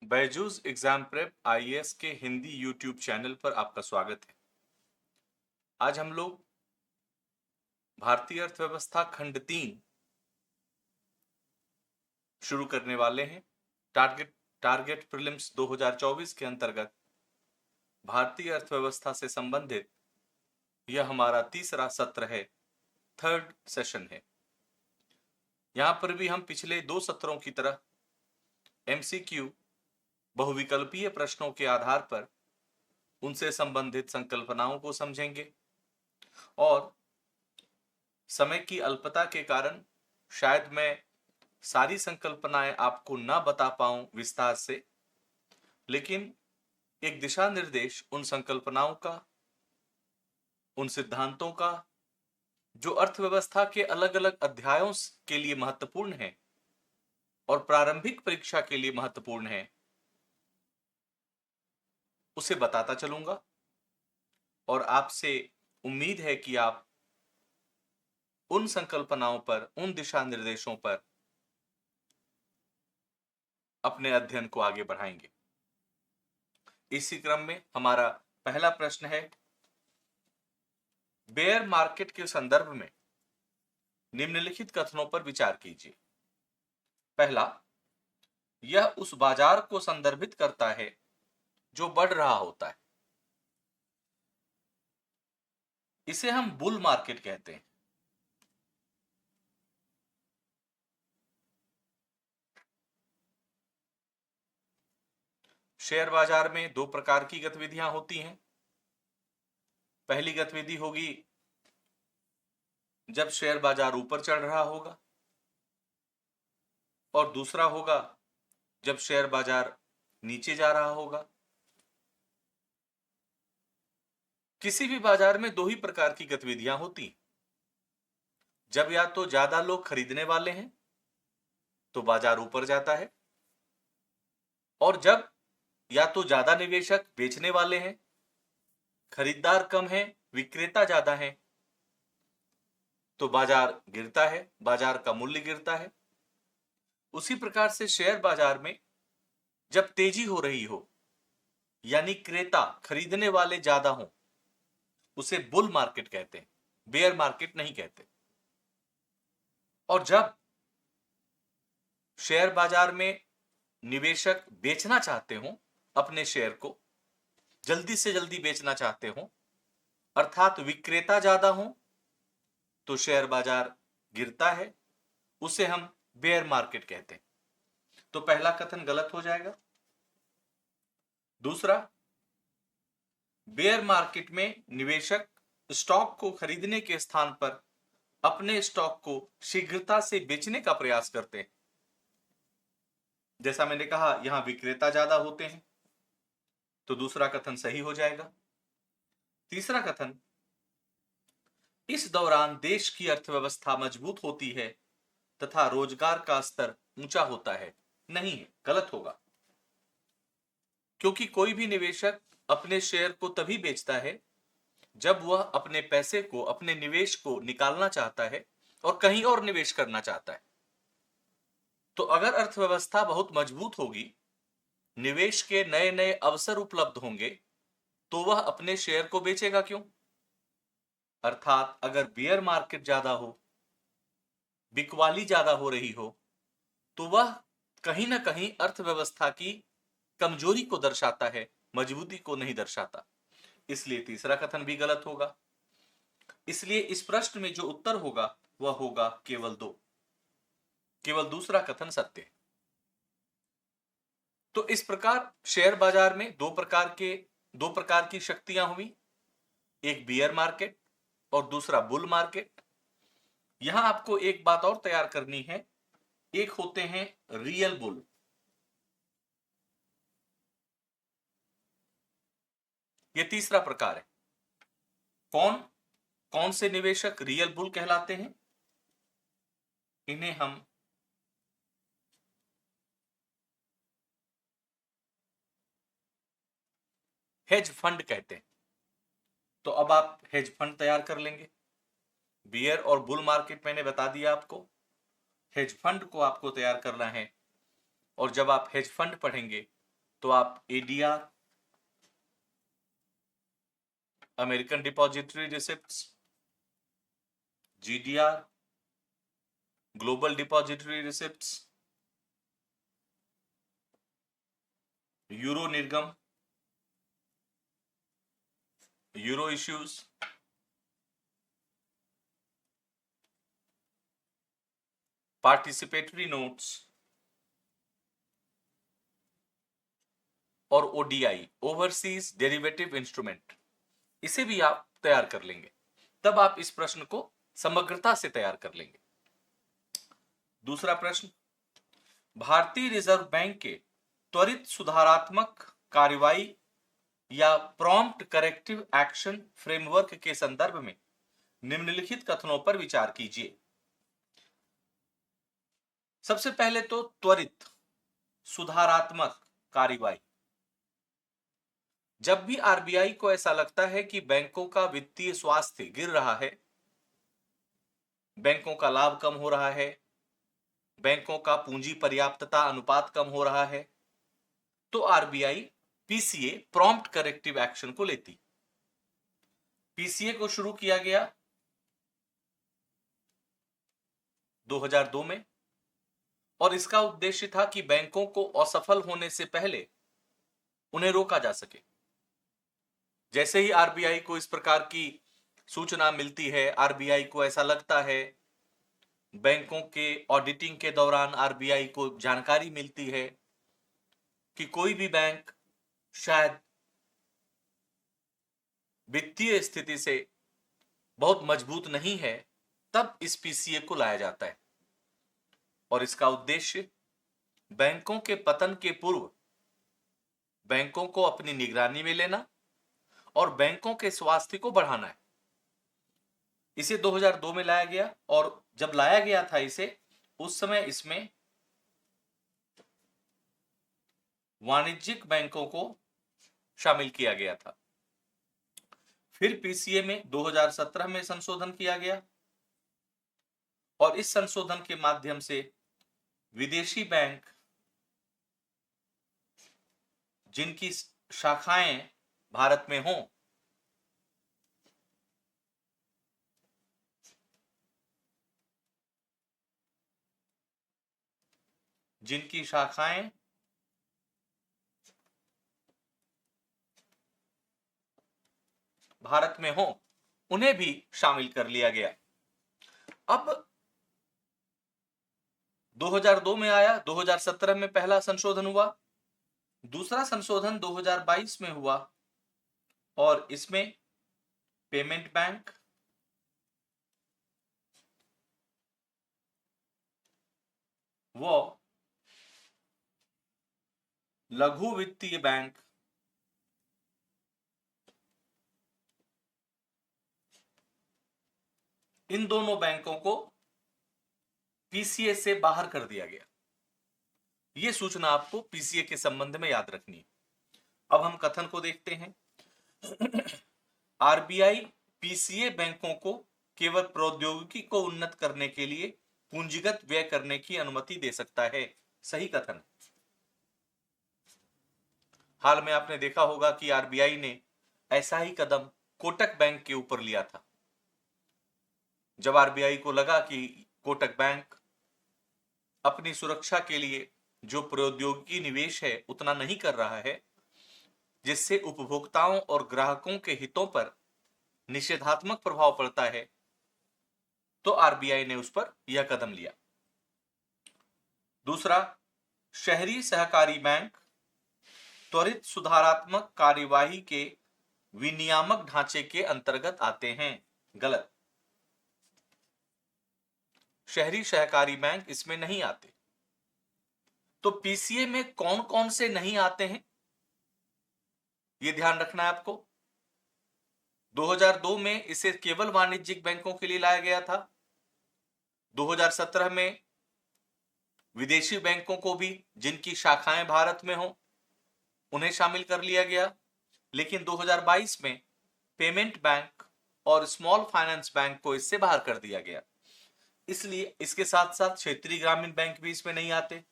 Byju's exam prep IAS के Hindi YouTube channel पर आपका स्वागत है। आज हम लोग भारतीय अर्थव्यवस्था खंड 3 शुरू करने वाले हैं। टारगेट प्रीलिम्स 2024 के अंतर्गत भारतीय अर्थव्यवस्था से संबंधित यह हमारा तीसरा सत्र है, थर्ड सेशन है। यहाँ पर भी हम पिछले 2 सत्रों की तरह एमसीक्यू बहुविकल्पीय प्रश्नों के आधार पर उनसे संबंधित संकल्पनाओं को समझेंगे और समय की अल्पता के कारण शायद मैं सारी संकल्पनाएं आपको ना बता पाऊं विस्तार से, लेकिन एक दिशा निर्देश उन संकल्पनाओं का, उन सिद्धांतों का जो अर्थव्यवस्था के अलग अलग अध्यायों के लिए महत्वपूर्ण है और प्रारंभिक परीक्षा के लिए महत्वपूर्ण है, उसे बताता चलूंगा। और आपसे उम्मीद है कि आप उन संकल्पनाओं पर, उन दिशा निर्देशों पर अपने अध्ययन को आगे बढ़ाएंगे। इसी क्रम में हमारा पहला प्रश्न है, बेयर मार्केट के संदर्भ में निम्नलिखित कथनों पर विचार कीजिए। पहला, यह उस बाजार को संदर्भित करता है जो बढ़ रहा होता है। इसे हम बुल मार्केट कहते हैं। शेयर बाजार में 2 प्रकार की गतिविधियां होती हैं। पहली गतिविधि होगी जब शेयर बाजार ऊपर चढ़ रहा होगा, और दूसरा होगा जब शेयर बाजार नीचे जा रहा होगा। किसी भी बाजार में 2 ही प्रकार की गतिविधियां होती। जब या तो ज्यादा लोग खरीदने वाले हैं तो बाजार ऊपर जाता है, और जब या तो ज्यादा निवेशक बेचने वाले हैं, खरीदार कम है, विक्रेता ज्यादा है, तो बाजार गिरता है, बाजार का मूल्य गिरता है। उसी प्रकार से शेयर बाजार में जब तेजी हो रही हो, यानी क्रेता, खरीदने वाले ज्यादा हो, उसे बुल मार्केट कहते हैं, बेयर मार्केट नहीं कहते। और जब शेयर बाजार में निवेशक बेचना चाहते हो, अपने शेयर को जल्दी से जल्दी बेचना चाहते हो, अर्थात विक्रेता ज्यादा हो, तो शेयर बाजार गिरता है, उसे हम बेयर मार्केट कहते हैं। तो पहला कथन गलत हो जाएगा। दूसरा, बेयर मार्केट में निवेशक स्टॉक को खरीदने के स्थान पर अपने स्टॉक को शीघ्रता से बेचने का प्रयास करते हैं। जैसा मैंने कहा, यहां विक्रेता ज्यादा होते हैं, तो दूसरा कथन सही हो जाएगा। तीसरा कथन, इस दौरान देश की अर्थव्यवस्था मजबूत होती है तथा रोजगार का स्तर ऊंचा होता है, नहीं है, गलत होगा। क्योंकि कोई भी निवेशक अपने शेयर को तभी बेचता है जब वह अपने पैसे को, अपने निवेश को निकालना चाहता है और कहीं और निवेश करना चाहता है। तो अगर अर्थव्यवस्था बहुत मजबूत होगी, निवेश के नए नए अवसर उपलब्ध होंगे, तो वह अपने शेयर को बेचेगा क्यों? अर्थात अगर बेयर मार्केट ज्यादा हो, बिकवाली ज्यादा हो रही हो, तो वह कहीं ना कहीं अर्थव्यवस्था की कमजोरी को दर्शाता है, मजबूती को नहीं दर्शाता। इसलिए तीसरा कथन भी गलत होगा। इसलिए इस प्रश्न में जो उत्तर होगा वह होगा केवल 2, केवल दूसरा कथन सत्य है। तो इस प्रकार शेयर बाजार में दो प्रकार की शक्तियां हुई, एक बियर मार्केट और दूसरा बुल मार्केट। यहां आपको एक बात और तैयार करनी है, एक होते हैं रियल बुल, ये तीसरा प्रकार है। कौन कौन से निवेशक रियल बुल कहलाते हैं? इन्हें हम हेज फंड कहते हैं। तो अब आप हेज फंड तैयार कर लेंगे। बियर और बुल मार्केट मैंने बता दिया आपको, हेज फंड को आपको तैयार करना है। और जब आप हेज फंड पढ़ेंगे तो आप ADR, American depository receipts, GDR, global depository receipts, euro निर्गम, यूरो इश्यूज, पार्टिसिपेटरी नोट्स और ओडीआई, ओवरसीज डेरिवेटिव इंस्ट्रूमेंट, इसे भी आप तैयार कर लेंगे। तब आप इस प्रश्न को समग्रता से तैयार कर लेंगे। दूसरा प्रश्न, भारतीय रिजर्व बैंक के त्वरित सुधारात्मक कार्रवाई या प्रॉम्प्ट करेक्टिव एक्शन फ्रेमवर्क के संदर्भ में निम्नलिखित कथनों पर विचार कीजिए। सबसे पहले तो त्वरित सुधारात्मक कार्रवाई। जब भी आरबीआई को ऐसा लगता है कि बैंकों का वित्तीय स्वास्थ्य गिर रहा है, बैंकों का लाभ कम हो रहा है, बैंकों का पूंजी पर्याप्तता अनुपात कम हो रहा है, तो RBI PCA, prompt corrective action को लेती। पीसीए को शुरू किया गया 2002 में और इसका उद्देश्य था कि बैंकों को असफल होने से पहले उन्हें रोका जा सके। जैसे ही आरबीआई को इस प्रकार की सूचना मिलती है, आरबीआई को ऐसा लगता है, बैंकों के ऑडिटिंग के दौरान आरबीआई को जानकारी मिलती है कि कोई भी बैंक शायद वित्तीय स्थिति से बहुत मजबूत नहीं है, तब इस पीसीए को लाया जाता है। और इसका उद्देश्य बैंकों के पतन के पूर्व बैंकों को अपनी निगरानी में लेना और बैंकों के स्वास्थ्य को बढ़ाना है। इसे 2002 में लाया गया और जब लाया गया था इसे, उस समय इसमें वाणिज्यिक बैंकों को शामिल किया गया था। फिर पीसीए में 2017 में संशोधन किया गया और इस संशोधन के माध्यम से विदेशी बैंक जिनकी शाखाएं भारत में हों, जिनकी शाखाएं भारत में हों, उन्हें भी शामिल कर लिया गया। अब 2002 में आया, 2017 में पहला संशोधन हुआ, दूसरा संशोधन 2022 में हुआ और इसमें पेमेंट बैंक, वो लघु वित्तीय बैंक, इन दोनों बैंकों को पीसीए से बाहर कर दिया गया। यह सूचना आपको पीसीए के संबंध में याद रखनी है। अब हम कथन को देखते हैं। आरबीआई पीसीए बैंकों को केवल प्रौद्योगिकी को उन्नत करने के लिए पूंजीगत व्यय करने की अनुमति दे सकता है। सही कथन। हाल में आपने देखा होगा कि आरबीआई ने ऐसा ही कदम कोटक बैंक के ऊपर लिया था। जब आरबीआई को लगा कि कोटक बैंक अपनी सुरक्षा के लिए जो प्रौद्योगिकी निवेश है उतना नहीं कर रहा है, जिससे उपभोक्ताओं और ग्राहकों के हितों पर निषेधात्मक प्रभाव पड़ता है, तो आरबीआई ने उस पर यह कदम लिया। दूसरा, शहरी सहकारी बैंक त्वरित सुधारात्मक कार्यवाही के विनियामक ढांचे के अंतर्गत आते हैं। गलत। शहरी सहकारी बैंक इसमें नहीं आते। तो पीसीए में कौन कौन से नहीं आते हैं, यह ध्यान रखना है आपको। 2002 में इसे केवल वाणिज्यिक बैंकों के लिए लाया गया था। 2017 में विदेशी बैंकों को भी जिनकी शाखाएं भारत में हो उन्हें शामिल कर लिया गया। लेकिन 2022 में पेमेंट बैंक और स्मॉल फाइनेंस बैंक को इससे बाहर कर दिया गया। इसलिए इसके साथ साथ क्षेत्रीय ग्रामीण बैंक भी इसमें नहीं आते,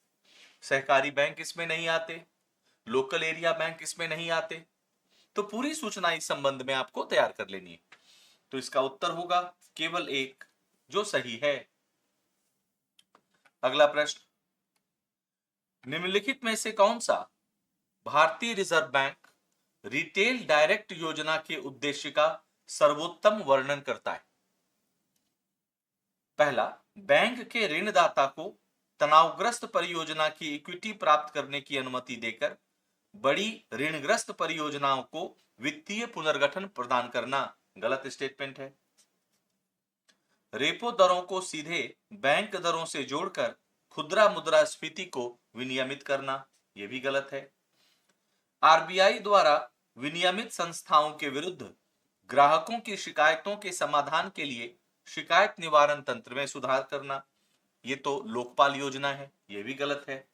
सहकारी बैंक इसमें नहीं आते, लोकल एरिया बैंक इसमें नहीं आते। तो पूरी सूचना इस संबंध में आपको तैयार कर लेनी है। तो इसका उत्तर होगा केवल एक, जो सही है। अगला प्रश्न, निम्नलिखित में से कौन सा भारतीय रिजर्व बैंक रिटेल डायरेक्ट योजना के उद्देश्य का सर्वोत्तम वर्णन करता है? पहला, बैंक के ऋणदाता को तनावग्रस्त परियोजना की इक्विटी प्राप्त करने की अनुमति देकर बड़ी ऋणग्रस्त परियोजनाओं को वित्तीय पुनर्गठन प्रदान करना। गलत स्टेटमेंट है। रेपो दरों को सीधे बैंक दरों से जोड़कर खुदरा मुद्रास्फीति को विनियमित करना, यह भी गलत है। आरबीआई द्वारा विनियमित संस्थाओं के विरुद्ध ग्राहकों की शिकायतों के समाधान के लिए शिकायत निवारण तंत्र में सुधार करना, ये तो लोकपाल योजना है, यह भी गलत है।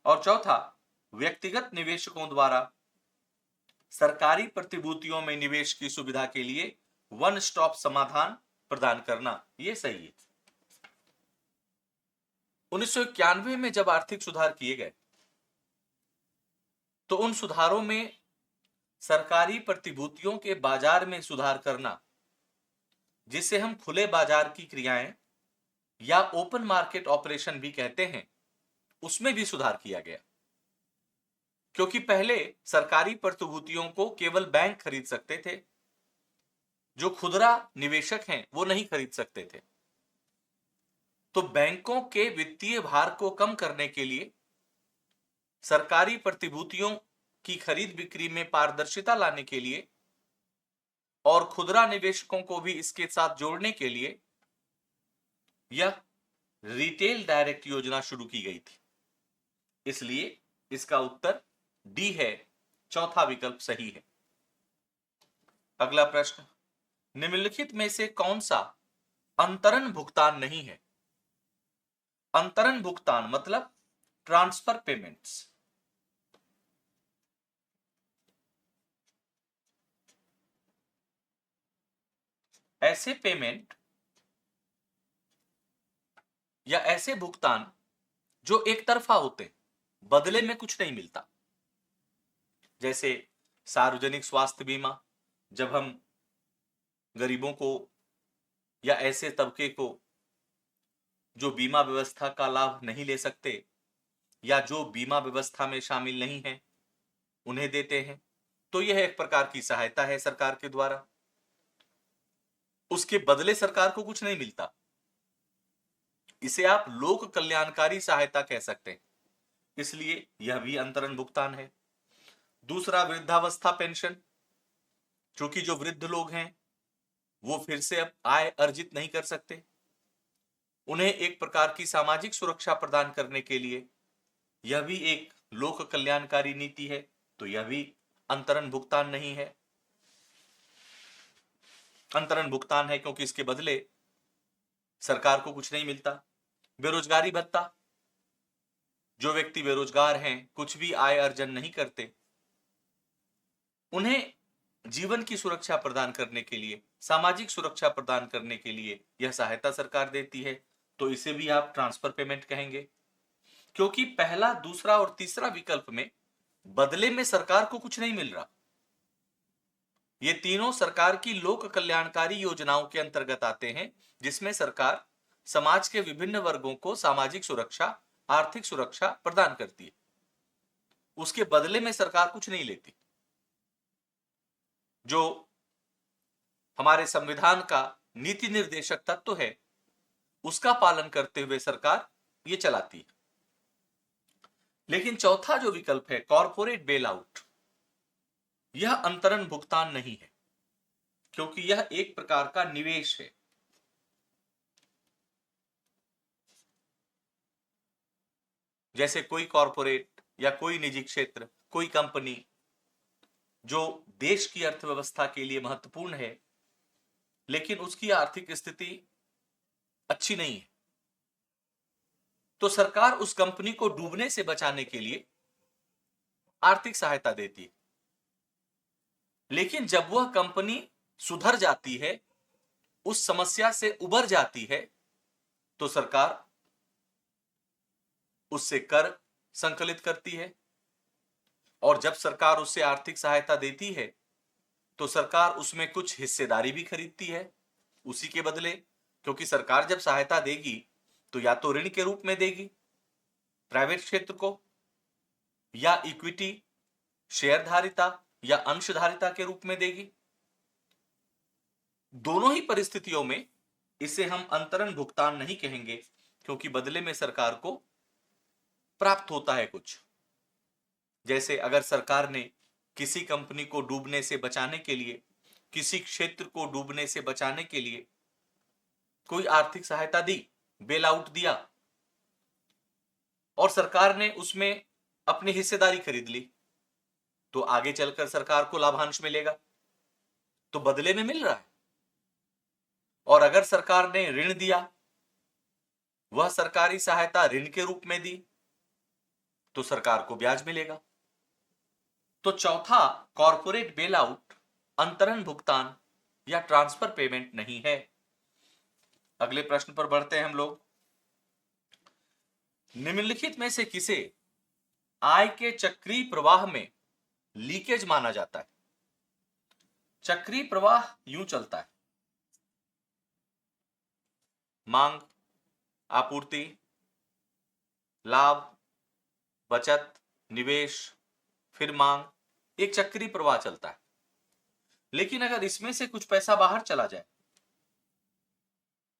और चौथा, व्यक्तिगत निवेशकों द्वारा सरकारी प्रतिभूतियों में निवेश की सुविधा के लिए वन स्टॉप समाधान प्रदान करना, यह सही है। 1991 में जब आर्थिक सुधार किए गए तो उन सुधारों में सरकारी प्रतिभूतियों के बाजार में सुधार करना, जिसे हम खुले बाजार की क्रियाएं या ओपन मार्केट ऑपरेशन भी कहते हैं, उसमें भी सुधार किया गया। क्योंकि पहले सरकारी प्रतिभूतियों को केवल बैंक खरीद सकते थे, जो खुदरा निवेशक हैं वो नहीं खरीद सकते थे। तो बैंकों के वित्तीय भार को कम करने के लिए सरकारी प्रतिभूतियों की खरीद बिक्री में पारदर्शिता लाने के लिए और खुदरा निवेशकों को भी इसके साथ जोड़ने के लिए यह रिटेल डायरेक्ट योजना शुरू की गई थी। इसलिए इसका उत्तर डी है, चौथा विकल्प सही है। अगला प्रश्न, निम्नलिखित में से कौन सा अंतरण भुगतान नहीं है? अंतरण भुगतान मतलब ट्रांसफर पेमेंट्स। ऐसे पेमेंट या ऐसे भुगतान जो एक तरफा होते, बदले में कुछ नहीं मिलता। जैसे सार्वजनिक स्वास्थ्य बीमा, जब हम गरीबों को या ऐसे तबके को जो बीमा व्यवस्था का लाभ नहीं ले सकते या जो बीमा व्यवस्था में शामिल नहीं है, उन्हें देते हैं, तो यह एक प्रकार की सहायता है सरकार के द्वारा। उसके बदले सरकार को कुछ नहीं मिलता। इसे आप लोक कल्याणकारी सहायता कह सकते हैं, इसलिए यह भी अंतरण भुगतान है। दूसरा, वृद्धावस्था पेंशन, क्योंकि जो वृद्ध लोग हैं वो फिर से अब आय अर्जित नहीं कर सकते, उन्हें एक प्रकार की सामाजिक सुरक्षा प्रदान करने के लिए यह भी एक लोक कल्याणकारी नीति है, तो यह भी अंतरण भुगतान नहीं है। अंतरण भुगतान है क्योंकि इसके बदले सरकार को कुछ नहीं मिलता। बेरोजगारी भत्ता, जो व्यक्ति बेरोजगार हैं, कुछ भी आय अर्जन नहीं करते, उन्हें जीवन की सुरक्षा प्रदान करने के लिए, सामाजिक सुरक्षा प्रदान करने के लिए यह सहायता सरकार देती है, तो इसे भी आप ट्रांसफर पेमेंट कहेंगे। क्योंकि पहला, दूसरा और तीसरा विकल्प में बदले में सरकार को कुछ नहीं मिल रहा। ये तीनों सरकार की लोक कल्याणकारी योजनाओं के अंतर्गत आते हैं, जिसमें सरकार समाज के विभिन्न वर्गों को सामाजिक सुरक्षा, आर्थिक सुरक्षा प्रदान करती है। उसके बदले में सरकार कुछ नहीं लेती। जो हमारे संविधान का नीति निर्देशक तत्व है, उसका पालन करते हुए सरकार ये चलाती है। लेकिन चौथा जो विकल्प है, कॉरपोरेट बेल आउट, यह अंतरण भुगतान नहीं है, क्योंकि यह एक प्रकार का निवेश है। जैसे कोई कॉरपोरेट या कोई निजी क्षेत्र, कोई कंपनी जो देश की अर्थव्यवस्था के लिए महत्वपूर्ण है, लेकिन उसकी आर्थिक स्थिति अच्छी नहीं है, तो सरकार उस कंपनी को डूबने से बचाने के लिए आर्थिक सहायता देती है। लेकिन जब वह कंपनी सुधर जाती है, उस समस्या से उबर जाती है, तो सरकार उससे कर संकलित करती है और जब सरकार उससे आर्थिक सहायता देती है तो सरकार उसमें कुछ हिस्सेदारी भी खरीदती है उसी के बदले, क्योंकि सरकार जब सहायता देगी तो या तो ऋण के रूप में देगी प्राइवेट क्षेत्र को, या इक्विटी शेयरधारिता या अंशधारिता के रूप में देगी। दोनों ही परिस्थितियों में इसे हम अंतरण भुगतान नहीं कहेंगे, क्योंकि बदले में सरकार को प्राप्त होता है कुछ। जैसे अगर सरकार ने किसी कंपनी को डूबने से बचाने के लिए, किसी क्षेत्र को डूबने से बचाने के लिए कोई आर्थिक सहायता दी, बेल आउट दिया, और सरकार ने उसमें अपनी हिस्सेदारी खरीद ली, तो आगे चलकर सरकार को लाभांश मिलेगा, तो बदले में मिल रहा है। और अगर सरकार ने ऋण दिया, वह सरकारी सहायता ऋण के रूप में दी, तो सरकार को ब्याज मिलेगा। तो चौथा, कॉर्पोरेट बेल आउट अंतरण भुगतान या ट्रांसफर पेमेंट नहीं है। अगले प्रश्न पर बढ़ते हैं हम लोग। निम्नलिखित में से किसे आय के चक्रीय प्रवाह में लीकेज माना जाता है? चक्रीय प्रवाह यूं चलता है, मांग, आपूर्ति, लाभ, बचत, निवेश, फिर मांग, एक चक्रीय प्रवाह चलता है। लेकिन अगर इसमें से कुछ पैसा बाहर चला जाए,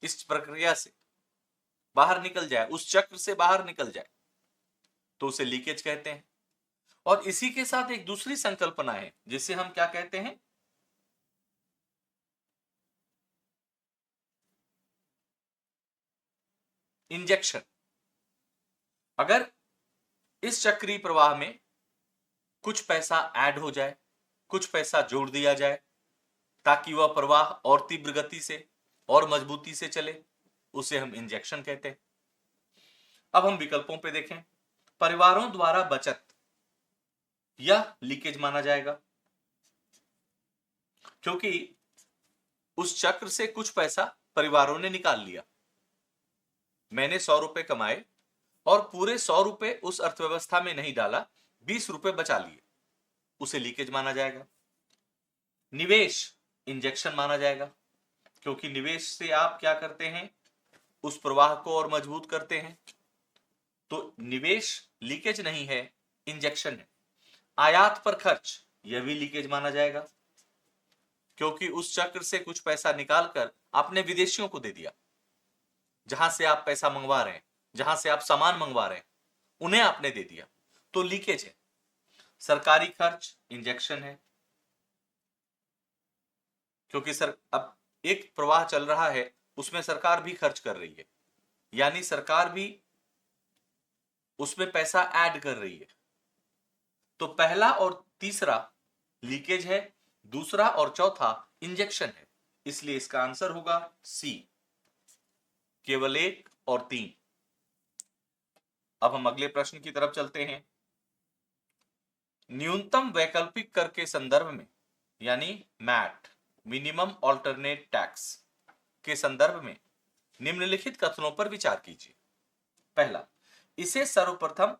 इस प्रक्रिया से बाहर निकल जाए, उस चक्र से बाहर निकल जाए, तो उसे लीकेज कहते हैं। और इसी के साथ एक दूसरी संकल्पना है जिसे हम क्या कहते हैं? इंजेक्शन। अगर इस चक्रीय प्रवाह में कुछ पैसा ऐड हो जाए, कुछ पैसा जोड़ दिया जाए, ताकि वह प्रवाह और तीव्र गति से और मजबूती से चले, उसे हम इंजेक्शन कहते हैं। अब हम विकल्पों पे देखें। परिवारों द्वारा बचत, यह लीकेज माना जाएगा, क्योंकि उस चक्र से कुछ पैसा परिवारों ने निकाल लिया। मैंने 100 रुपए कमाए और पूरे 100 रुपए उस अर्थव्यवस्था में नहीं डाला, 20 रुपए बचा लिए, उसे लीकेज माना जाएगा। निवेश इंजेक्शन माना जाएगा, क्योंकि निवेश से आप क्या करते हैं? उस प्रवाह को और मजबूत करते हैं। तो निवेश लीकेज नहीं है, इंजेक्शन है। आयात पर खर्च, यह भी लीकेज माना जाएगा, क्योंकि उस चक्र से कुछ पैसा निकालकर आपने विदेशियों को दे दिया। जहां से आप पैसा मंगवा रहे हैं, जहां से आप सामान मंगवा रहे हैं, उन्हें आपने दे दिया, तो लीकेज है। सरकारी खर्च इंजेक्शन है, क्योंकि सर अब एक प्रवाह चल रहा है, उसमें सरकार भी खर्च कर रही है, यानी सरकार भी उसमें पैसा ऐड कर रही है। तो पहला और तीसरा लीकेज है, दूसरा और चौथा इंजेक्शन है, इसलिए इसका आंसर होगा सी, केवल 1 और 3। अब हम अगले प्रश्न की तरफ चलते हैं। न्यूनतम वैकल्पिक कर के संदर्भ में, यानी मैट, मिनिमम ऑल्टरनेट टैक्स के संदर्भ में निम्नलिखित कथनों पर विचार कीजिए। पहला, इसे सर्वप्रथम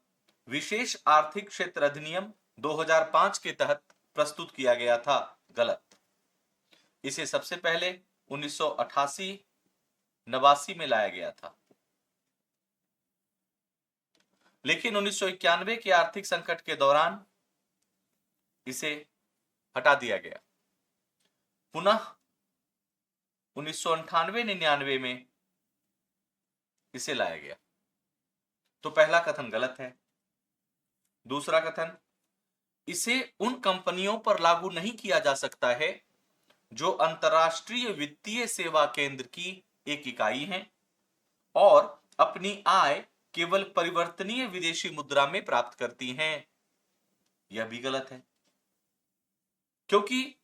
विशेष आर्थिक क्षेत्र अधिनियम 2005 के तहत प्रस्तुत किया गया था। गलत। इसे सबसे पहले 1988-89 में लाया गया था, लेकिन 1991 के आर्थिक संकट के दौरान इसे हटा दिया गया। पुनः 1998-99 में इसे लाया गया। तो पहला कथन गलत है। दूसरा कथन, इसे उन कंपनियों पर लागू नहीं किया जा सकता है जो अंतरराष्ट्रीय वित्तीय सेवा केंद्र की एक इकाई हैं और अपनी आय केवल परिवर्तनीय विदेशी मुद्रा में प्राप्त करती हैं। यह भी गलत है, क्योंकि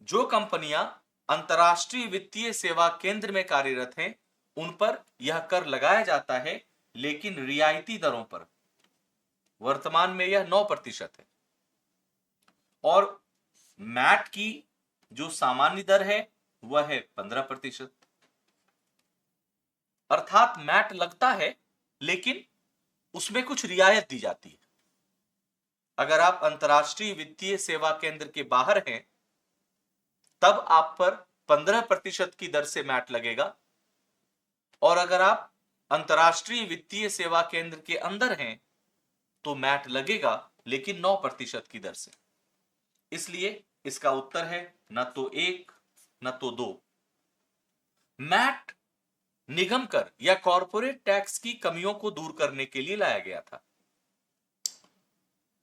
जो कंपनियां अंतरराष्ट्रीय वित्तीय सेवा केंद्र में कार्यरत हैं, उन पर यह कर लगाया जाता है, लेकिन रियायती दरों पर। वर्तमान में यह 9% है, और मैट की जो सामान्य दर है वह है 15%। अर्थात मैट लगता है, लेकिन उसमें कुछ रियायत दी जाती है। अगर आप अंतर्राष्ट्रीय वित्तीय सेवा केंद्र के बाहर हैं तब आप पर 15% की दर से मैट लगेगा, और अगर आप अंतर्राष्ट्रीय वित्तीय सेवा केंद्र के अंदर हैं तो मैट लगेगा लेकिन 9% की दर से। इसलिए इसका उत्तर है न तो 1 न तो 2। मैट निगम कर या कॉरपोरेट टैक्स की कमियों को दूर करने के लिए लाया गया था।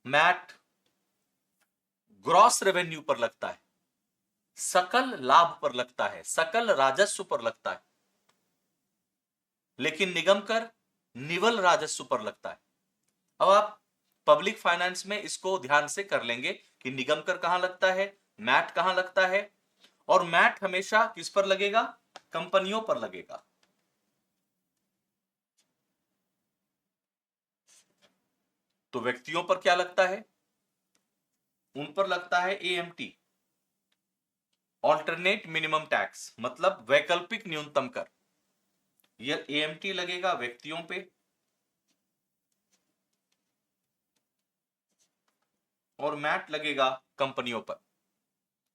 मैट ग्रॉस रेवेन्यू पर लगता है, सकल लाभ पर लगता है, सकल राजस्व पर लगता है, लेकिन निगम कर निवल राजस्व पर लगता है। अब आप पब्लिक फाइनेंस में इसको ध्यान से कर लेंगे कि निगम कर कहां लगता है, मैट कहां लगता है, और मैट हमेशा किस पर लगेगा, कंपनियों पर लगेगा। तो व्यक्तियों पर क्या लगता है, उन पर लगता है एएमटी, ऑल्टरनेट मिनिमम टैक्स, मतलब वैकल्पिक न्यूनतम कर। यह एएमटी लगेगा व्यक्तियों पे और मैट लगेगा कंपनियों पर।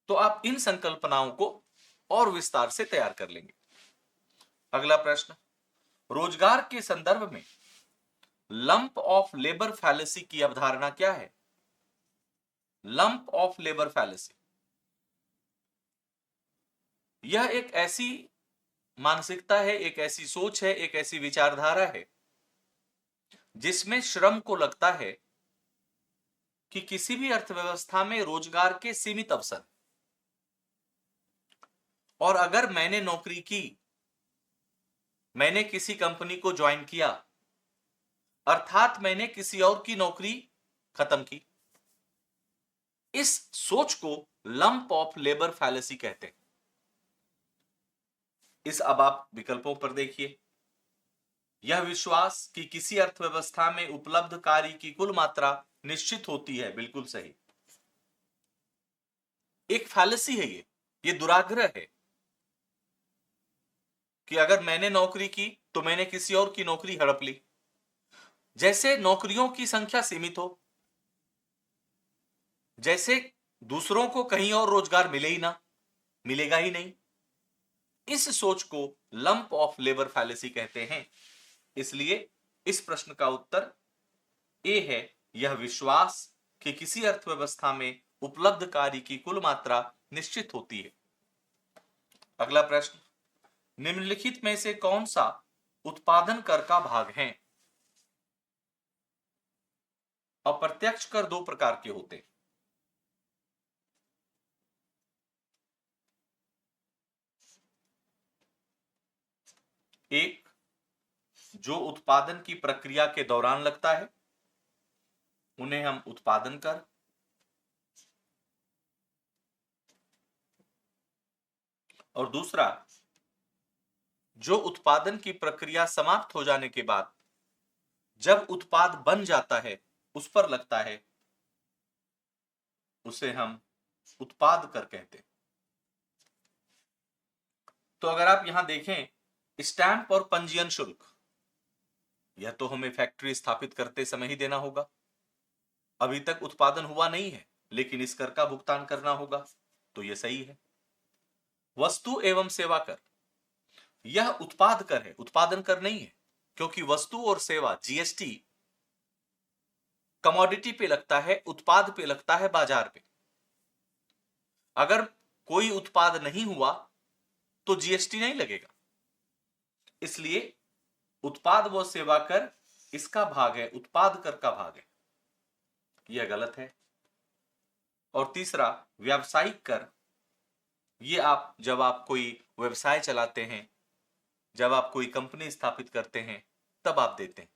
तो आप इन संकल्पनाओं को और विस्तार से तैयार कर लेंगे। अगला प्रश्न, रोजगार के संदर्भ में लंप ऑफ लेबर फैलेसी की अवधारणा क्या है? लंप ऑफ लेबर फैलेसी यह एक ऐसी मानसिकता है, एक ऐसी सोच है, एक ऐसी विचारधारा है जिसमें श्रम को लगता है कि किसी भी अर्थव्यवस्था में रोजगार के सीमित अवसर, और अगर मैंने नौकरी की, मैंने किसी कंपनी को ज्वाइन किया, अर्थात मैंने किसी और की नौकरी खत्म की, इस सोच को लंप ऑफ लेबर फैलेसी कहते हैं। इस अब आप विकल्पों पर देखिए। यह विश्वास कि किसी अर्थव्यवस्था में उपलब्ध कार्य की कुल मात्रा निश्चित होती है, बिल्कुल सही। एक फैलेसी है ये दुराग्रह है कि अगर मैंने नौकरी की तो मैंने किसी और की नौकरी हड़प ली, जैसे नौकरियों की संख्या सीमित हो, जैसे दूसरों को कहीं और रोजगार मिले ही ना, मिलेगा ही नहीं। इस सोच को लंप ऑफ लेबर फैलेसी कहते हैं। इसलिए इस प्रश्न का उत्तर ए है, यह विश्वास कि किसी अर्थव्यवस्था में उपलब्ध कार्य की कुल मात्रा निश्चित होती है। अगला प्रश्न, निम्नलिखित में से कौन सा उत्पादन कर का भाग है? अप्रत्यक्ष कर दो प्रकार के होते हैं। एक, जो उत्पादन की प्रक्रिया के दौरान लगता है, उन्हें हम उत्पादन कर, और दूसरा, जो उत्पादन की प्रक्रिया समाप्त हो जाने के बाद जब उत्पाद बन जाता है उस पर लगता है, उसे हम उत्पाद कर कहते हैं। तो अगर आप यहां देखें, स्टैंप और पंजीयन शुल्क, यह तो हमें फैक्ट्री स्थापित करते समय ही देना होगा। अभी तक उत्पादन हुआ नहीं है लेकिन इस कर का भुगतान करना होगा, तो यह सही है। वस्तु एवं सेवा कर, यह उत्पाद कर है, उत्पादन कर नहीं है, क्योंकि वस्तु और सेवा जीएसटी कमोडिटी पे लगता है, उत्पाद पे लगता है बाजार पे। अगर कोई उत्पाद नहीं हुआ तो जीएसटी नहीं लगेगा। इसलिए उत्पाद व सेवा कर इसका भाग है, उत्पाद कर का भाग है, यह गलत है। और तीसरा, व्यावसायिक कर, ये आप जब आप कोई व्यवसाय चलाते हैं, जब आप कोई कंपनी स्थापित करते हैं तब आप देते हैं।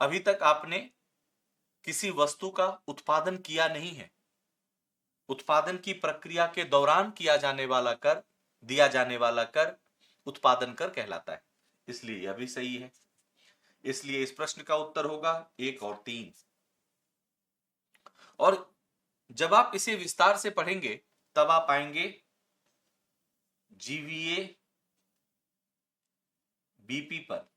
अभी तक आपने किसी वस्तु का उत्पादन किया नहीं है। उत्पादन की प्रक्रिया के दौरान किया जाने वाला कर, दिया जाने वाला कर उत्पादन कर कहलाता है। इसलिए यह भी सही है। इसलिए इस प्रश्न का उत्तर होगा 1 और 3। और जब आप इसे विस्तार से पढ़ेंगे तब आप आएंगे जीवीए बीपी पर।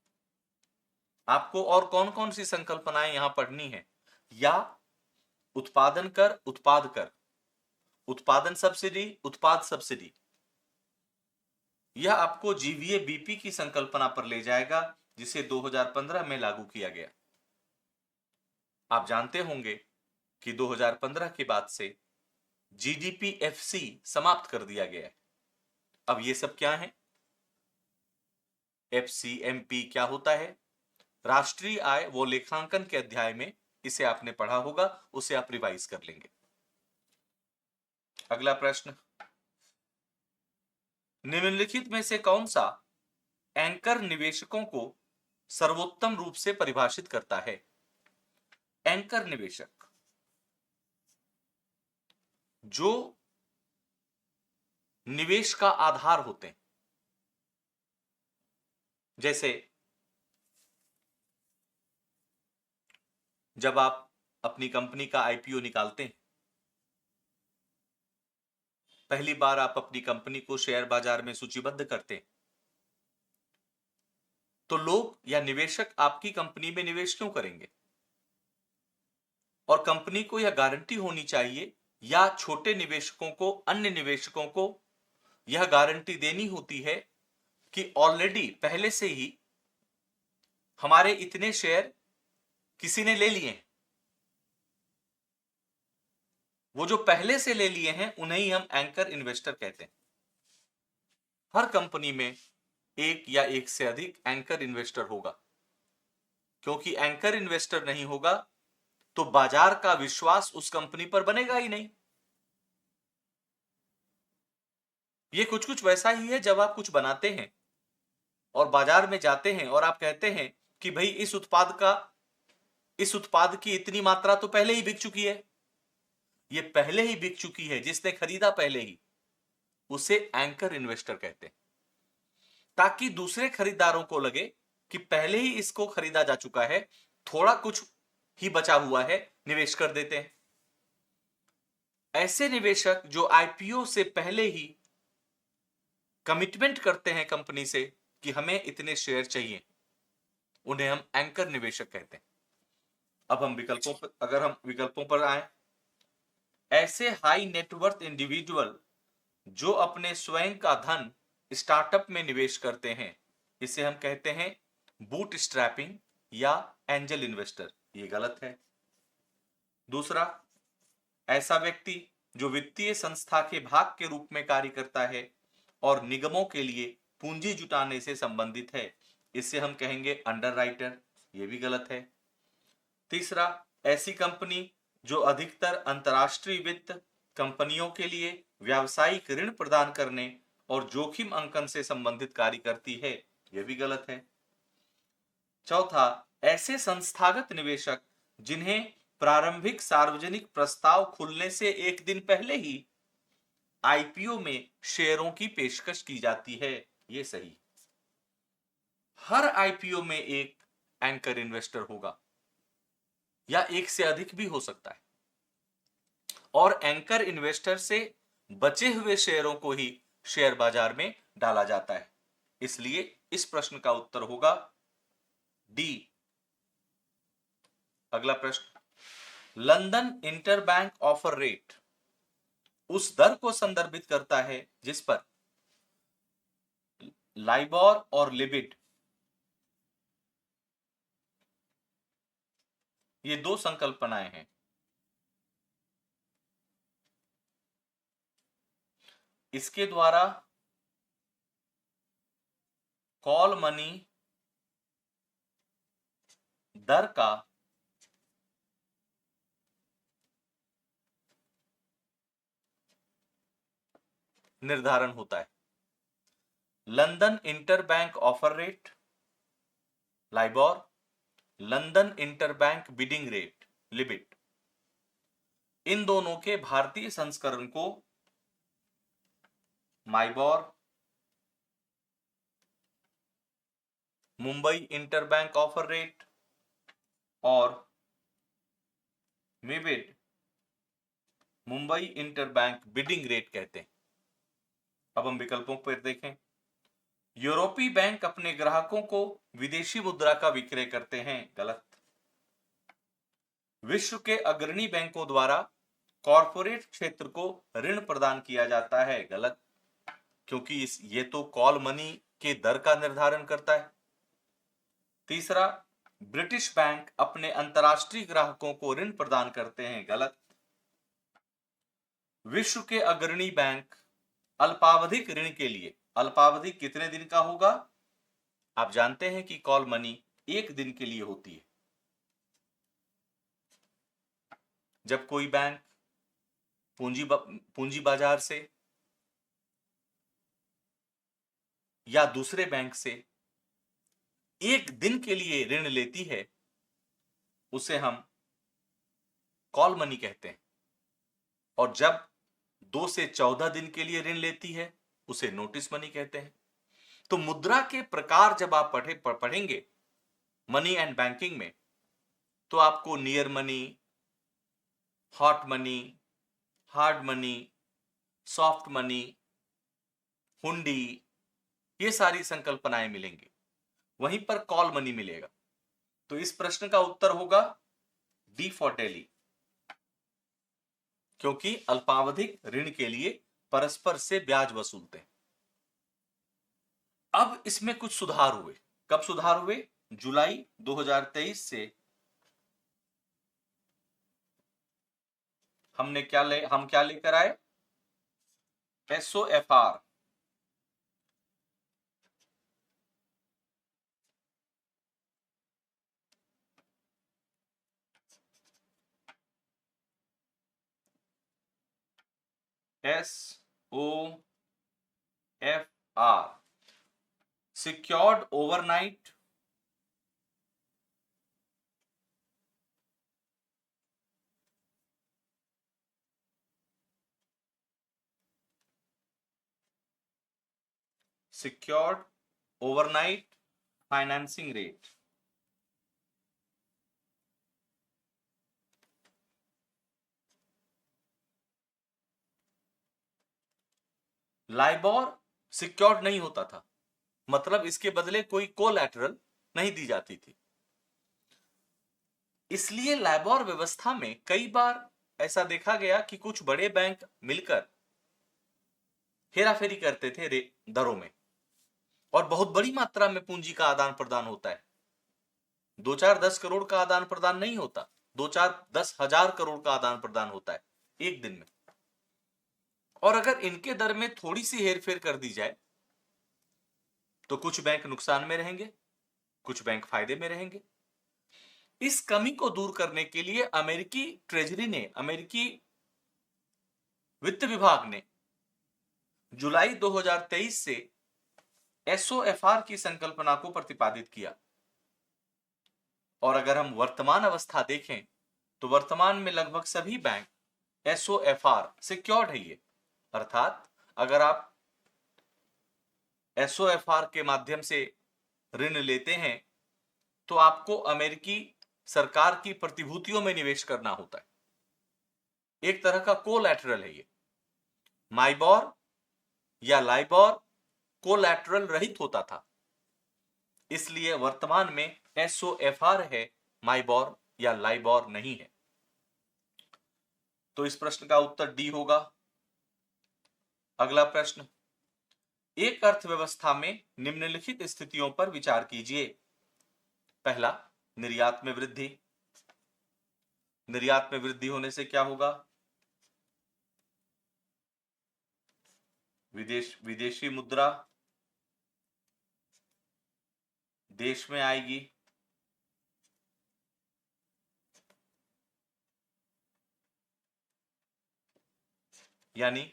आपको और कौन कौन सी संकल्पनाएं यहां पढ़नी है, या उत्पादन कर, उत्पाद कर, उत्पादन सब्सिडी, उत्पाद सब्सिडी, यह आपको जीवीए बीपी की संकल्पना पर ले जाएगा जिसे 2015 में लागू किया गया। आप जानते होंगे कि 2015 के बाद से जीडीपीएफसी समाप्त कर दिया गया है। अब ये सब क्या है? एफसीएमपी क्या होता है? राष्ट्रीय आय वो लेखांकन के अध्याय में इसे आपने पढ़ा होगा, उसे आप रिवाइज कर लेंगे। अगला प्रश्न, निम्नलिखित में से कौन सा एंकर निवेशकों को सर्वोत्तम रूप से परिभाषित करता है? एंकर निवेशक जो निवेश का आधार होते हैं, जैसे जब आप अपनी कंपनी का आईपीओ निकालते हैं, पहली बार आप अपनी कंपनी को शेयर बाजार में सूचीबद्ध करते हैं, तो लोग या निवेशक आपकी कंपनी में निवेश क्यों करेंगे? और कंपनी को यह गारंटी होनी चाहिए या छोटे निवेशकों को, अन्य निवेशकों को यह गारंटी देनी होती है कि ऑलरेडी पहले से ही हमारे इतने शेयर किसी ने ले लिए हैं, वो जो पहले से ले लिए हैं उन्हें ही हम एंकर इन्वेस्टर कहते हैं। हर कंपनी में एक या एक से अधिक एंकर इन्वेस्टर होगा, क्योंकि एंकर इन्वेस्टर नहीं होगा तो बाजार का विश्वास उस कंपनी पर बनेगा ही नहीं। ये कुछ कुछ वैसा ही है जब आप कुछ बनाते हैं और बाजार में जाते हैं और आप कहते हैं कि भाई इस उत्पाद की इतनी मात्रा तो पहले ही बिक चुकी है, ये पहले ही बिक चुकी है, जिसने खरीदा पहले ही, उसे एंकर इन्वेस्टर कहते हैं, ताकि दूसरे खरीदारों को लगे कि पहले ही इसको खरीदा जा चुका है, थोड़ा कुछ ही बचा हुआ है, निवेश कर देते हैं। ऐसे निवेशक जो आईपीओ से पहले ही कमिटमेंट करते हैं कंपनी से कि हमें इतने शेयर चाहिए, उन्हें हम एंकर निवेशक कहते हैं। अब हम विकल्पों पर आए, ऐसे हाई नेटवर्थ इंडिविजुअल जो अपने स्वयं का धन स्टार्टअप में निवेश करते हैं, इसे हम कहते हैं बूट स्ट्रैपिंग या एंजल इन्वेस्टर। ये गलत है। दूसरा, ऐसा व्यक्ति जो वित्तीय संस्था के भाग के रूप में कार्य करता है और निगमों के लिए पूंजी जुटाने से संबंधित है, इसे हम कहेंगे अंडरराइटर। ये भी गलत है। तीसरा, ऐसी कंपनी जो अधिकतर अंतरराष्ट्रीय वित्त कंपनियों के लिए व्यावसायिक ऋण प्रदान करने और जोखिम अंकन से संबंधित कार्य करती है, यह भी गलत है। चौथा, ऐसे संस्थागत निवेशक जिन्हें प्रारंभिक सार्वजनिक प्रस्ताव खुलने से एक दिन पहले ही आईपीओ में शेयरों की पेशकश की जाती है, यह सही। हर आईपीओ में एक एंकर इन्वेस्टर होगा या एक से अधिक भी हो सकता है, और एंकर इन्वेस्टर से बचे हुए शेयरों को ही शेयर बाजार में डाला जाता है। इसलिए इस प्रश्न का उत्तर होगा डी। अगला प्रश्न, लंदन इंटरबैंक ऑफर रेट उस दर को संदर्भित करता है जिस पर लाइबोर और लिबिड, ये दो संकल्पनाएं हैं, इसके द्वारा कॉल मनी दर का निर्धारण होता है। London interbank offer rate LIBOR, London interbank bidding rate LIBID, इन दोनों के भारतीय संस्करण को MIBOR, Mumbai interbank offer rate और MIBID, Mumbai interbank bidding rate कहते हैं। अब हम विकल्पों पर देखें, यूरोपीय बैंक अपने ग्राहकों को विदेशी मुद्रा का विक्रय करते हैं, गलत। विश्व के अग्रणी बैंकों द्वारा कॉरपोरेट क्षेत्र को ऋण प्रदान किया जाता है। गलत, क्योंकि ये तो कॉल मनी के दर का निर्धारण करता है। तीसरा, ब्रिटिश बैंक अपने अंतरराष्ट्रीय ग्राहकों को ऋण प्रदान करते हैं। गलत, विश्व के अग्रणी बैंक अल्पावधिक ऋण के लिए, अल्पावधि कितने दिन का होगा? आप जानते हैं कि कॉल मनी 1 दिन के लिए होती है। जब कोई बैंक पूंजी बाजार से या दूसरे बैंक से 1 दिन के लिए ऋण लेती है, उसे हम कॉल मनी कहते हैं। और जब 2 से 14 दिन के लिए ऋण लेती है, उसे नोटिस मनी कहते हैं। तो मुद्रा के प्रकार जब आप पढ़ेंगे मनी एंड बैंकिंग में, तो आपको near money, hot money, hard money, soft money, हुंडी, ये सारी संकल्पनाएं मिलेंगी। वहीं पर कॉल मनी मिलेगा। तो इस प्रश्न का उत्तर होगा डी फॉर डेली, क्योंकि अल्पावधिक ऋण के लिए परस्पर से ब्याज वसूलते हैं। अब इसमें कुछ सुधार हुए। कब सुधार हुए? जुलाई 2023 से हम क्या लेकर आए? SOFR, secured overnight financing rate. LIBOR secured नहीं होता था, मतलब इसके बदले कोई कोलैटरल नहीं दी जाती थी। इसलिए लाइबोर व्यवस्था में कई बार ऐसा देखा गया कि कुछ बड़े बैंक मिलकर हेराफेरी करते थे दरों में, और बहुत बड़ी मात्रा में पूंजी का आदान प्रदान होता है। 2-4-10 करोड़ का आदान प्रदान नहीं होता, 2-4-10 हजार करोड़ का आदान प्रदान होता है एक दिन में। और अगर इनके दर में थोड़ी सी हेरफेर कर दी जाए, तो कुछ बैंक नुकसान में रहेंगे, कुछ बैंक फायदे में रहेंगे। इस कमी को दूर करने के लिए अमेरिकी ट्रेजरी ने, अमेरिकी वित्त विभाग ने जुलाई 2023 से SOFR की संकल्पना को प्रतिपादित किया। और अगर हम वर्तमान अवस्था देखें, तो वर्तमान में लगभग सभी बैंक SOFR सिक्योर्ड है ये, अर्थात अगर आप SOFR के माध्यम से ऋण लेते हैं, तो आपको अमेरिकी सरकार की प्रतिभूतियों में निवेश करना होता है। एक तरह का कोलैटरल है ये। माइबोर या लाइबोर कोलैटरल रहित होता था, इसलिए वर्तमान में SOFR है, माइबोर या लाइबोर नहीं है। तो इस प्रश्न का उत्तर डी होगा। अगला प्रश्न, एक अर्थव्यवस्था में निम्नलिखित स्थितियों पर विचार कीजिए। पहला, निर्यात में वृद्धि। निर्यात में वृद्धि होने से क्या होगा? विदेशी मुद्रा देश में आएगी। यानी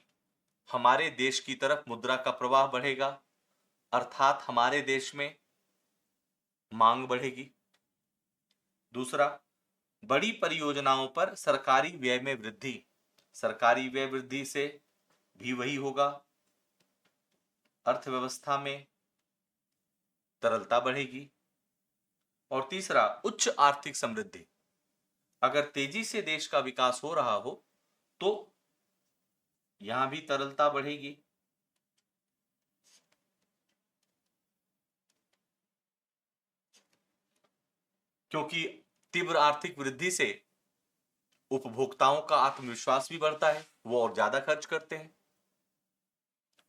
हमारे देश की तरफ मुद्रा का प्रवाह बढ़ेगा, अर्थात हमारे देश में मांग बढ़ेगी। दूसरा, बड़ी परियोजनाओं पर सरकारी व्यय में वृद्धि। सरकारी व्यय वृद्धि से भी वही होगा, अर्थव्यवस्था में तरलता बढ़ेगी। और तीसरा, उच्च आर्थिक समृद्धि। अगर तेजी से देश का विकास हो रहा हो, तो यहां भी तरलता बढ़ेगी। क्योंकि तीव्र आर्थिक वृद्धि से उपभोक्ताओं का आत्मविश्वास भी बढ़ता है, वो और ज्यादा खर्च करते हैं।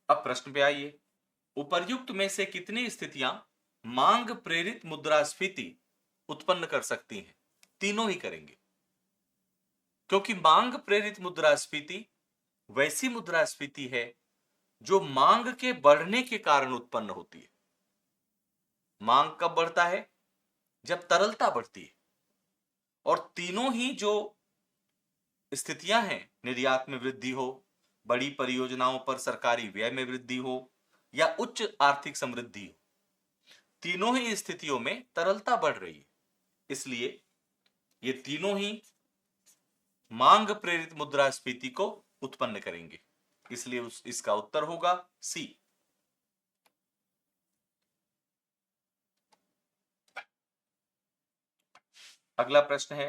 अब प्रश्न पे आइए, उपर्युक्त में से कितनी स्थितियां मांग प्रेरित मुद्रास्फीति उत्पन्न कर सकती हैं? तीनों ही करेंगे, क्योंकि मांग प्रेरित मुद्रास्फीति वैसी मुद्रास्फीति है जो मांग के बढ़ने के कारण उत्पन्न होती है। मांग कब बढ़ता है? जब तरलता बढ़ती है। और तीनों ही जो स्थितियां हैं, निर्यात में वृद्धि हो, बड़ी परियोजनाओं पर सरकारी व्यय में वृद्धि हो, या उच्च आर्थिक समृद्धि हो, तीनों ही स्थितियों में तरलता बढ़ रही है। इसलिए ये तीनों ही मांग प्रेरित मुद्रास्फीति को उत्पन्न करेंगे। इसलिए इसका उत्तर होगा सी। अगला प्रश्न है,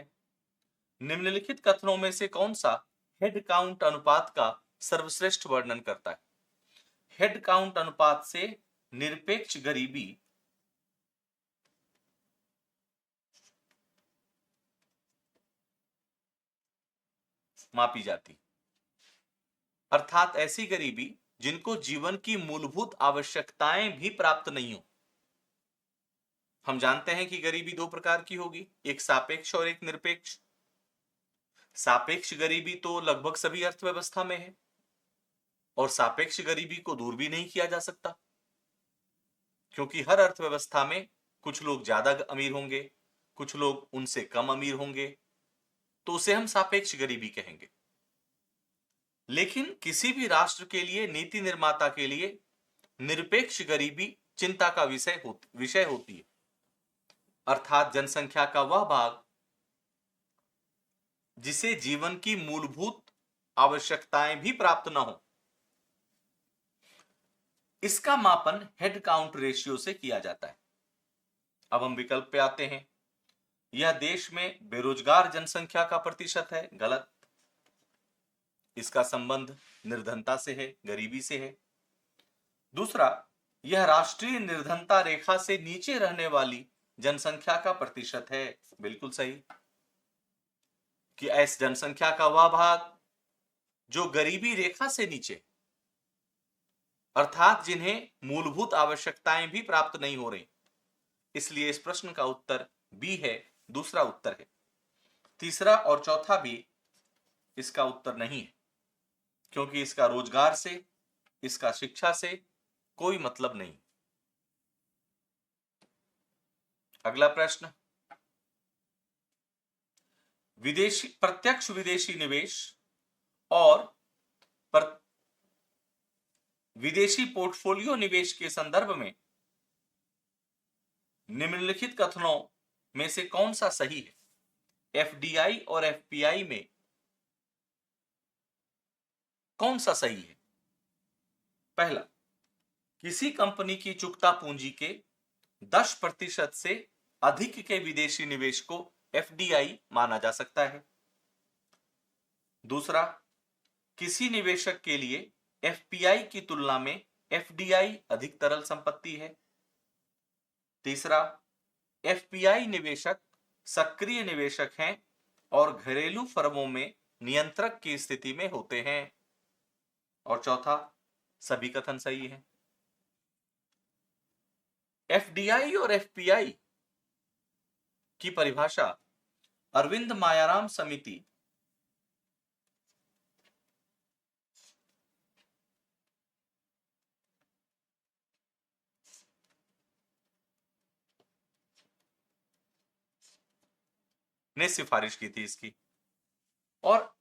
निम्नलिखित कथनों में से कौन सा हेड काउंट अनुपात का सर्वश्रेष्ठ वर्णन करता है? हेड काउंट अनुपात से निरपेक्ष गरीबी मापी जाती, अर्थात ऐसी गरीबी जिनको जीवन की मूलभूत आवश्यकताएं भी प्राप्त नहीं हो। हम जानते हैं कि गरीबी दो प्रकार की होगी, एक सापेक्ष और एक निरपेक्ष। सापेक्ष गरीबी तो लगभग सभी अर्थव्यवस्था में है, और सापेक्ष गरीबी को दूर भी नहीं किया जा सकता, क्योंकि हर अर्थव्यवस्था में कुछ लोग ज्यादा अमीर होंगे, कुछ लोग उनसे कम अमीर होंगे, तो उसे हम सापेक्ष गरीबी कहेंगे। लेकिन किसी भी राष्ट्र के लिए, नीति निर्माता के लिए निरपेक्ष गरीबी चिंता का विषय होती है, अर्थात जनसंख्या का वह भाग जिसे जीवन की मूलभूत आवश्यकताएं भी प्राप्त न हो। इसका मापन हेड काउंट रेशियो से किया जाता है। अब हम विकल्प पे आते हैं। यह देश में बेरोजगार जनसंख्या का प्रतिशत है, गलत। इसका संबंध निर्धनता से है, गरीबी से है। दूसरा, यह राष्ट्रीय निर्धनता रेखा से नीचे रहने वाली जनसंख्या का प्रतिशत है, बिल्कुल सही, कि ऐसी जनसंख्या का वह भाग जो गरीबी रेखा से नीचे, अर्थात जिन्हें मूलभूत आवश्यकताएं भी प्राप्त नहीं हो रही। इसलिए इस प्रश्न का उत्तर बी है, दूसरा उत्तर है। तीसरा और चौथा भी इसका उत्तर नहीं है, क्योंकि इसका रोजगार से, इसका शिक्षा से कोई मतलब नहीं। अगला प्रश्न, प्रत्यक्ष विदेशी निवेश और विदेशी पोर्टफोलियो निवेश के संदर्भ में निम्नलिखित कथनों में से कौन सा सही है? एफडीआई और एफपीआई में कौन सा सही है? पहला, किसी कंपनी की चुकता पूंजी के 10% से अधिक के विदेशी निवेश को एफडीआई माना जा सकता है। दूसरा, किसी निवेशक के लिए एफपीआई की तुलना में एफडीआई अधिक तरल संपत्ति है। तीसरा, एफपीआई निवेशक सक्रिय निवेशक हैं और घरेलू फर्मों में नियंत्रक की स्थिति में होते हैं। और चौथा, सभी कथन सही हैं। एफडीआई और एफपीआई की परिभाषा अरविंद मायाराम समिति ने सिफारिश की थी इसकी, और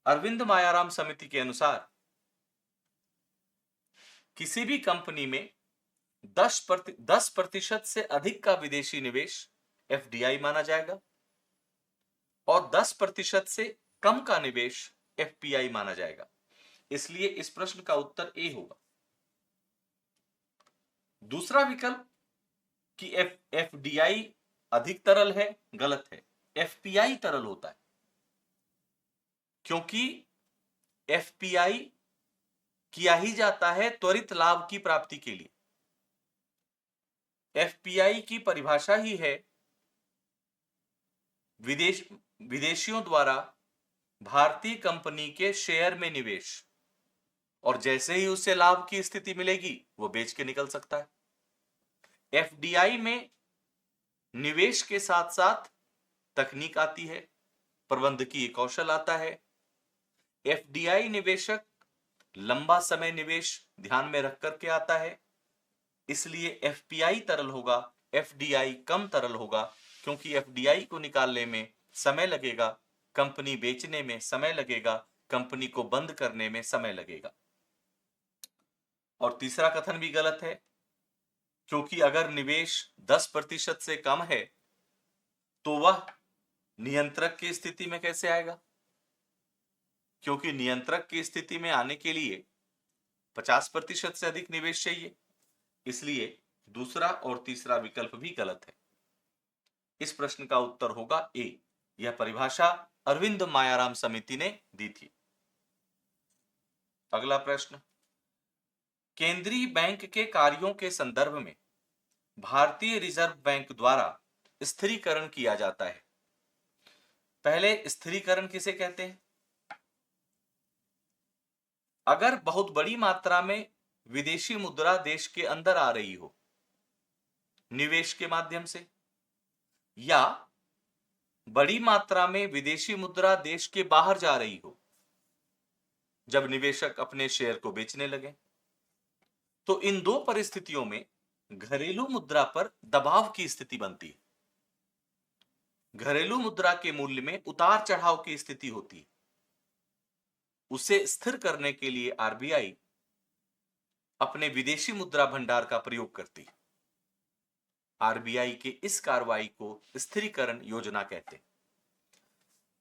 अरविंद मायाराम समिति के अनुसार किसी भी कंपनी में 10% से अधिक का विदेशी निवेश एफडीआई माना जाएगा और 10% से कम का निवेश एफपीआई माना जाएगा। इसलिए इस प्रश्न का उत्तर ए होगा। दूसरा विकल्प कि एफडीआई अधिक तरल है, गलत है। एफपीआई तरल होता है, क्योंकि एफपीआई किया ही जाता है त्वरित लाभ की प्राप्ति के लिए। एफपीआई की परिभाषा ही है विदेशियों द्वारा भारतीय कंपनी के शेयर में निवेश, और जैसे ही उसे लाभ की स्थिति मिलेगी वो बेच के निकल सकता है। एफडीआई में निवेश के साथ साथ तकनीक आती है, प्रबंधकीय कौशल आता है। एफडीआई निवेशक लंबा समय निवेश ध्यान में रख करके आता है, इसलिए एफपीआई तरल होगा, एफडीआई कम तरल होगा, क्योंकि एफडीआई को निकालने में समय लगेगा, कंपनी बेचने में समय लगेगा, कंपनी को बंद करने में समय लगेगा। और तीसरा कथन भी गलत है, क्योंकि अगर निवेश 10% से कम है तो वह नियंत्रक की स्थिति में कैसे आएगा, क्योंकि नियंत्रक की स्थिति में आने के लिए 50% से अधिक निवेश चाहिए, इसलिए दूसरा और तीसरा विकल्प भी गलत है। इस प्रश्न का उत्तर होगा ए। यह परिभाषा अरविंद मायाराम समिति ने दी थी। अगला प्रश्न, केंद्रीय बैंक के कार्यों के संदर्भ में भारतीय रिजर्व बैंक द्वारा स्थिरीकरण किया जाता है। पहले स्थिरीकरण किसे कहते हैं? अगर बहुत बड़ी मात्रा में विदेशी मुद्रा देश के अंदर आ रही हो निवेश के माध्यम से, या बड़ी मात्रा में विदेशी मुद्रा देश के बाहर जा रही हो जब निवेशक अपने शेयर को बेचने लगे, तो इन दो परिस्थितियों में घरेलू मुद्रा पर दबाव की स्थिति बनती है। घरेलू मुद्रा के मूल्य में उतार चढ़ाव की स्थिति होती है। उसे स्थिर करने के लिए आरबीआई अपने विदेशी मुद्रा भंडार का प्रयोग करती है। आरबीआई के इस कार्रवाई को स्थिरीकरण योजना कहते हैं।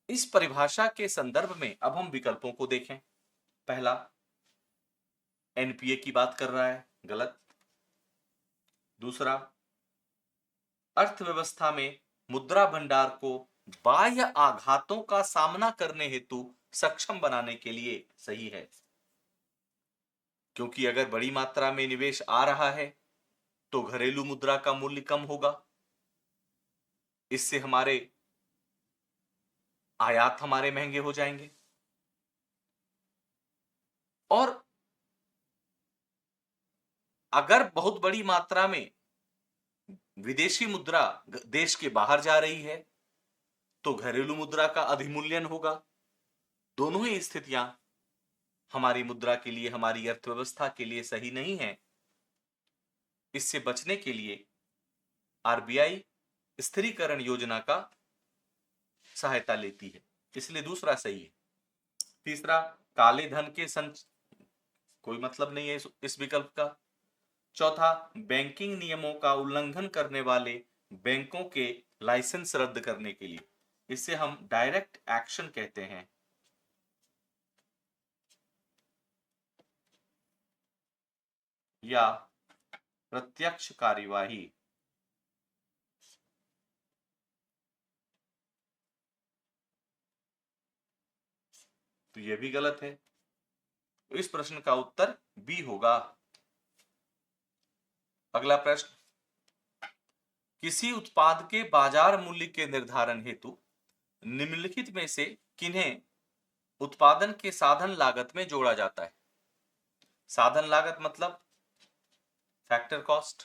इस परिभाषा के संदर्भ में अब हम विकल्पों को देखें। पहला, एनपीए की बात कर रहा है, गलत। दूसरा, अर्थव्यवस्था में मुद्रा भंडार को बाह्य आघातों का सामना करने हेतु सक्षम बनाने के लिए सही है, क्योंकि अगर बड़ी मात्रा में निवेश आ रहा है तो घरेलू मुद्रा का मूल्य कम होगा, इससे हमारे आयात हमारे महंगे हो जाएंगे, और अगर बहुत बड़ी मात्रा में विदेशी मुद्रा देश के बाहर जा रही है तो घरेलू मुद्रा का अधिमूल्यन होगा। दोनों ही स्थितियां हमारी मुद्रा के लिए, हमारी अर्थव्यवस्था के लिए सही नहीं है। इससे बचने के लिए आरबीआई स्थिरीकरण योजना का सहायता लेती है, इसलिए दूसरा सही है। तीसरा, काले धन के कोई मतलब नहीं है इस विकल्प का। चौथा, बैंकिंग नियमों का उल्लंघन करने वाले बैंकों के लाइसेंस रद्द करने के लिए, इसे हम डायरेक्ट एक्शन कहते हैं। या प्रत्यक्ष कार्यवाही। तो यह भी गलत है, तो इस प्रश्न का उत्तर बी होगा। अगला प्रश्न, किसी उत्पाद के बाजार मूल्य के निर्धारण हेतु निम्नलिखित में से किन्हें उत्पादन के साधन लागत में जोड़ा जाता है? साधन लागत मतलब फैक्टर कॉस्ट।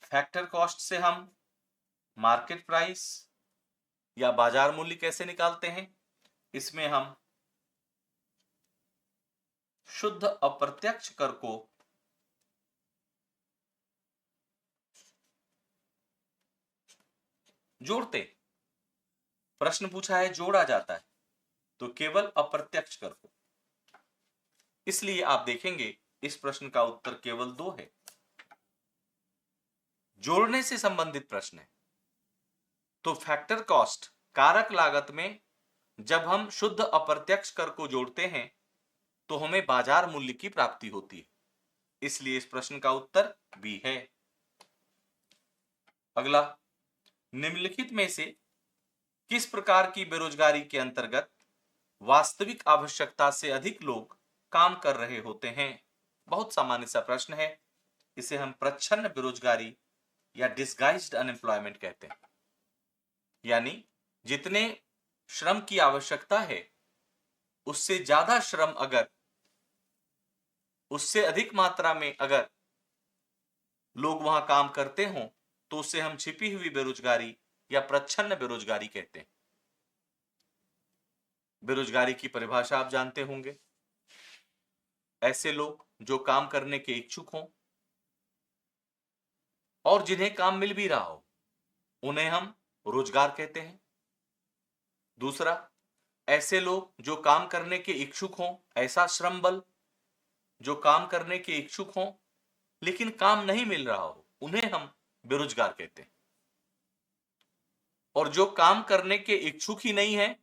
फैक्टर कॉस्ट से हम मार्केट प्राइस या बाजार मूल्य कैसे निकालते हैं? इसमें हम शुद्ध अप्रत्यक्ष कर को जोड़ते। प्रश्न पूछा है जोड़ा जाता है, तो केवल अप्रत्यक्ष कर को, इसलिए आप देखेंगे इस प्रश्न का उत्तर केवल 2 है। जोड़ने से संबंधित प्रश्न है, तो फैक्टर कॉस्ट कारक लागत में जब हम शुद्ध अप्रत्यक्ष कर को जोड़ते हैं तो हमें बाजार मूल्य की प्राप्ति होती है, इसलिए इस प्रश्न का उत्तर बी है। अगला, निम्नलिखित में से किस प्रकार की बेरोजगारी के अंतर्गत वास्तविक आवश्यकता से अधिक लोग काम कर रहे होते हैं? बहुत सामान्य सा प्रश्न है, इसे हम प्रच्छन्न बेरोजगारी या डिस्गाइज्ड अनएम्प्लॉयमेंट कहते हैं। यानी जितने श्रम की आवश्यकता है, उससे ज्यादा श्रम अगर, उससे अधिक मात्रा में अगर लोग वहां काम करते हों तो उसे हम छिपी हुई बेरोजगारी या प्रच्छन्न बेरोजगारी कहते हैं। बेरोजगारी की परिभाषा आप जानते होंगे, ऐसे लोग जो काम करने के इच्छुक हों और जिन्हें काम मिल भी रहा हो, उन्हें हम रोजगार कहते हैं। दूसरा, ऐसे लोग जो काम करने के इच्छुक हों, ऐसा श्रम बल जो काम करने के इच्छुक हों लेकिन काम नहीं मिल रहा हो, उन्हें हम बेरोजगार कहते हैं। और जो काम करने के इच्छुक ही नहीं है,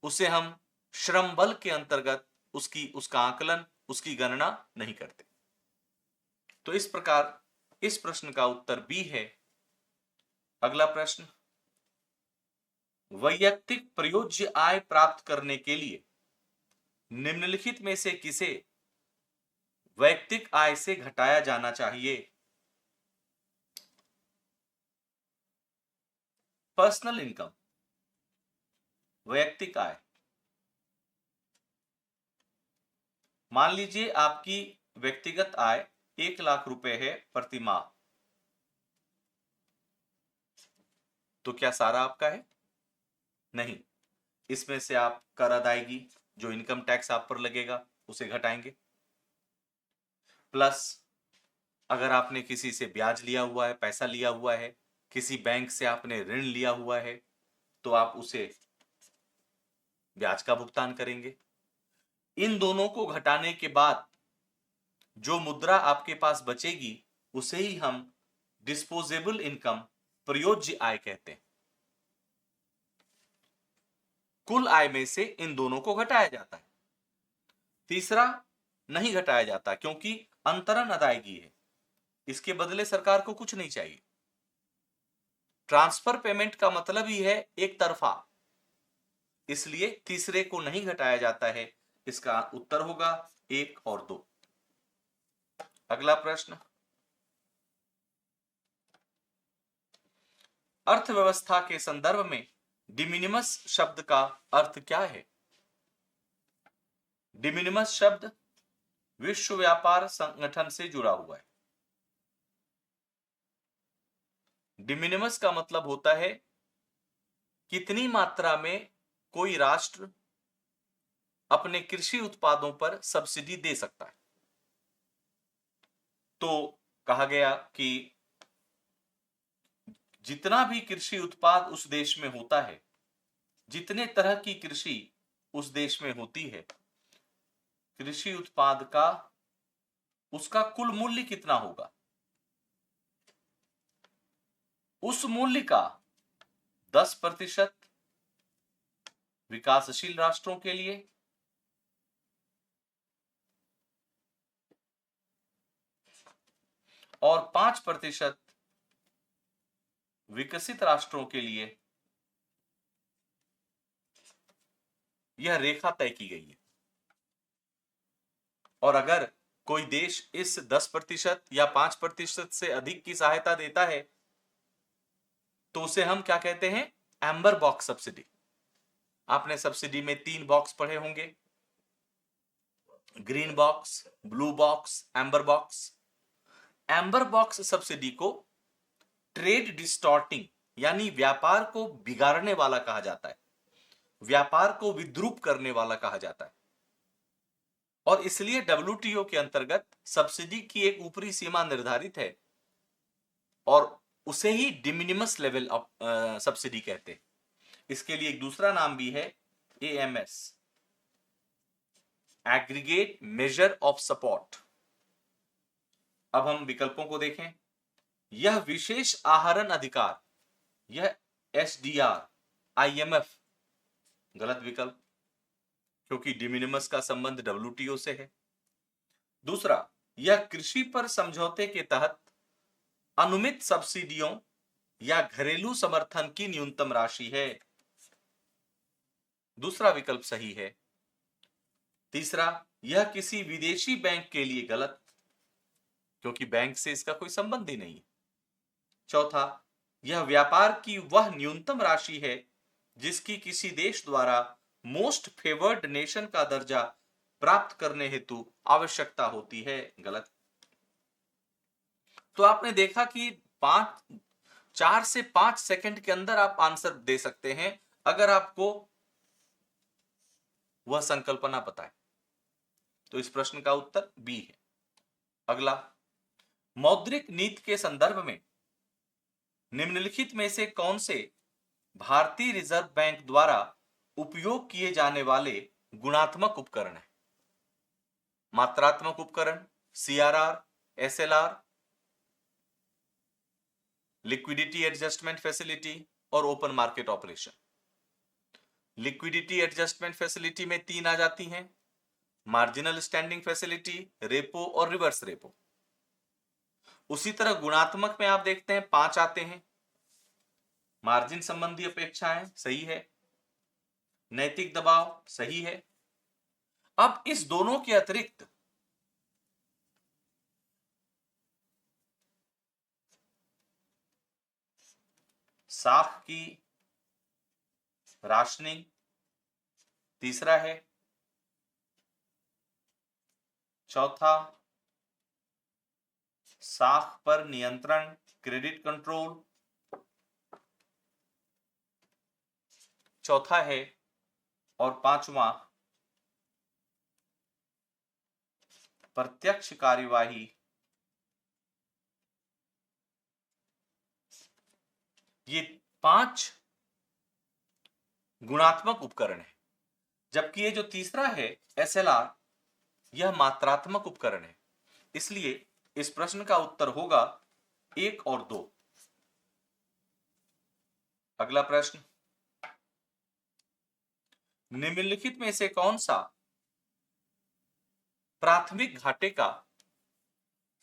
उसे हम श्रम बल के अंतर्गत उसका आकलन, उसकी गणना नहीं करते। तो इस प्रकार इस प्रश्न का उत्तर बी है। अगला प्रश्न, वैयक्तिक प्रयोज्य आय प्राप्त करने के लिए निम्नलिखित में से किसे वैयक्तिक आय से घटाया जाना चाहिए? पर्सनल इनकम, वैयक्तिक आय। मान लीजिए आपकी व्यक्तिगत आय 1,00,000 रुपए है प्रति माह, तो क्या सारा आपका है? नहीं, इसमें से आप कर अदायगी, जो इनकम टैक्स आप पर लगेगा, उसे घटाएंगे, प्लस अगर आपने किसी से ब्याज लिया हुआ है, पैसा लिया हुआ है, किसी बैंक से आपने ऋण लिया हुआ है, तो आप उसे ब्याज का भुगतान करेंगे। इन दोनों को घटाने के बाद जो मुद्रा आपके पास बचेगी उसे ही हम डिस्पोजेबल इनकम, प्रयोज्य आय कहते हैं। कुल आय में से इन दोनों को घटाया जाता है। तीसरा नहीं घटाया जाता क्योंकि अंतरण अदायगी है, इसके बदले सरकार को कुछ नहीं चाहिए। ट्रांसफर पेमेंट का मतलब ही है एक तरफा, इसलिए तीसरे को नहीं घटाया जाता है। इसका उत्तर होगा 1 और 2। अगला प्रश्न, अर्थव्यवस्था के संदर्भ में डिमिनिमस शब्द का अर्थ क्या है? डिमिनिमस शब्द विश्व व्यापार संगठन से जुड़ा हुआ है। डिमिनिमस का मतलब होता है कितनी मात्रा में कोई राष्ट्र अपने कृषि उत्पादों पर सब्सिडी दे सकता है। तो कहा गया कि जितना भी कृषि उत्पाद उस देश में होता है, जितने तरह की कृषि उस देश में होती है, कृषि उत्पाद का उसका कुल मूल्य कितना होगा, उस मूल्य का 10% विकासशील राष्ट्रों के लिए, और 5% विकसित राष्ट्रों के लिए यह रेखा तय की गई है। और अगर कोई देश इस 10% या 5% से अधिक की सहायता देता है तो उसे हम क्या कहते हैं? Amber box subsidy. आपने सब्सिडी में 3 बॉक्स पढ़े होंगे, green box, blue box, amber box. Amber box subsidy को ट्रेड डिस्टॉर्टिंग यानी व्यापार को बिगाड़ने वाला कहा जाता है, व्यापार को विद्रूप करने वाला कहा जाता है, और इसलिए डब्ल्यूटीओ के अंतर्गत सब्सिडी की एक ऊपरी सीमा निर्धारित है और उसे ही डिमिनिमस लेवल ऑफ सब्सिडी कहते हैं। इसके लिए एक दूसरा नाम भी है, AMS, aggregate measure of support. अब हम विकल्पों को देखें। यह विशेष आहरण अधिकार, यह एसडीआर, आईएमएफ, गलत विकल्प, क्योंकि डिमिनिमस का संबंध डब्ल्यूटीओ से है। दूसरा, यह कृषि पर समझौते के तहत अनुमित सब्सिडियों या घरेलू समर्थन की न्यूनतम राशि है, दूसरा विकल्प सही है। तीसरा, यह किसी विदेशी बैंक के लिए गलत, क्योंकि बैंक से इसका कोई संबंध ही नहीं। चौथा, यह व्यापार की वह न्यूनतम राशि है जिसकी किसी देश द्वारा मोस्ट फेवर्ड नेशन का दर्जा प्राप्त करने हेतु आवश्यकता होती है। गलत। तो आपने देखा कि 4 से 5 सेकंड के अंदर आप आंसर दे सकते हैं अगर आपको वह संकल्पना पता है। तो इस प्रश्न का उत्तर बी है। अगला, मौद्रिक नीति के संदर्भ में निम्नलिखित में से कौन से भारतीय रिजर्व बैंक द्वारा उपयोग किए जाने वाले गुणात्मक उपकरण है? मात्रात्मक उपकरण, CRR, SLR, liquidity adjustment facility और open market operation. Liquidity adjustment facility में 3 आ जाती हैं, मार्जिनल स्टैंडिंग फैसिलिटी, रेपो और रिवर्स रेपो। उसी तरह गुणात्मक में आप देखते हैं 5 आते हैं, मार्जिन संबंधी अपेक्षाएं सही है, नैतिक दबाव सही है। अब इस दोनों के अतिरिक्त साख की राशनिंग तीसरा है, चौथा साख पर नियंत्रण, क्रेडिट कंट्रोल चौथा है, और पांचवा प्रत्यक्ष कार्यवाही। ये 5 गुणात्मक उपकरण है, जबकि ये जो तीसरा है एसएलआर, यह मात्रात्मक उपकरण है। इसलिए इस प्रश्न का उत्तर होगा 1 और 2। अगला प्रश्न, निम्नलिखित में से कौन सा प्राथमिक घाटे का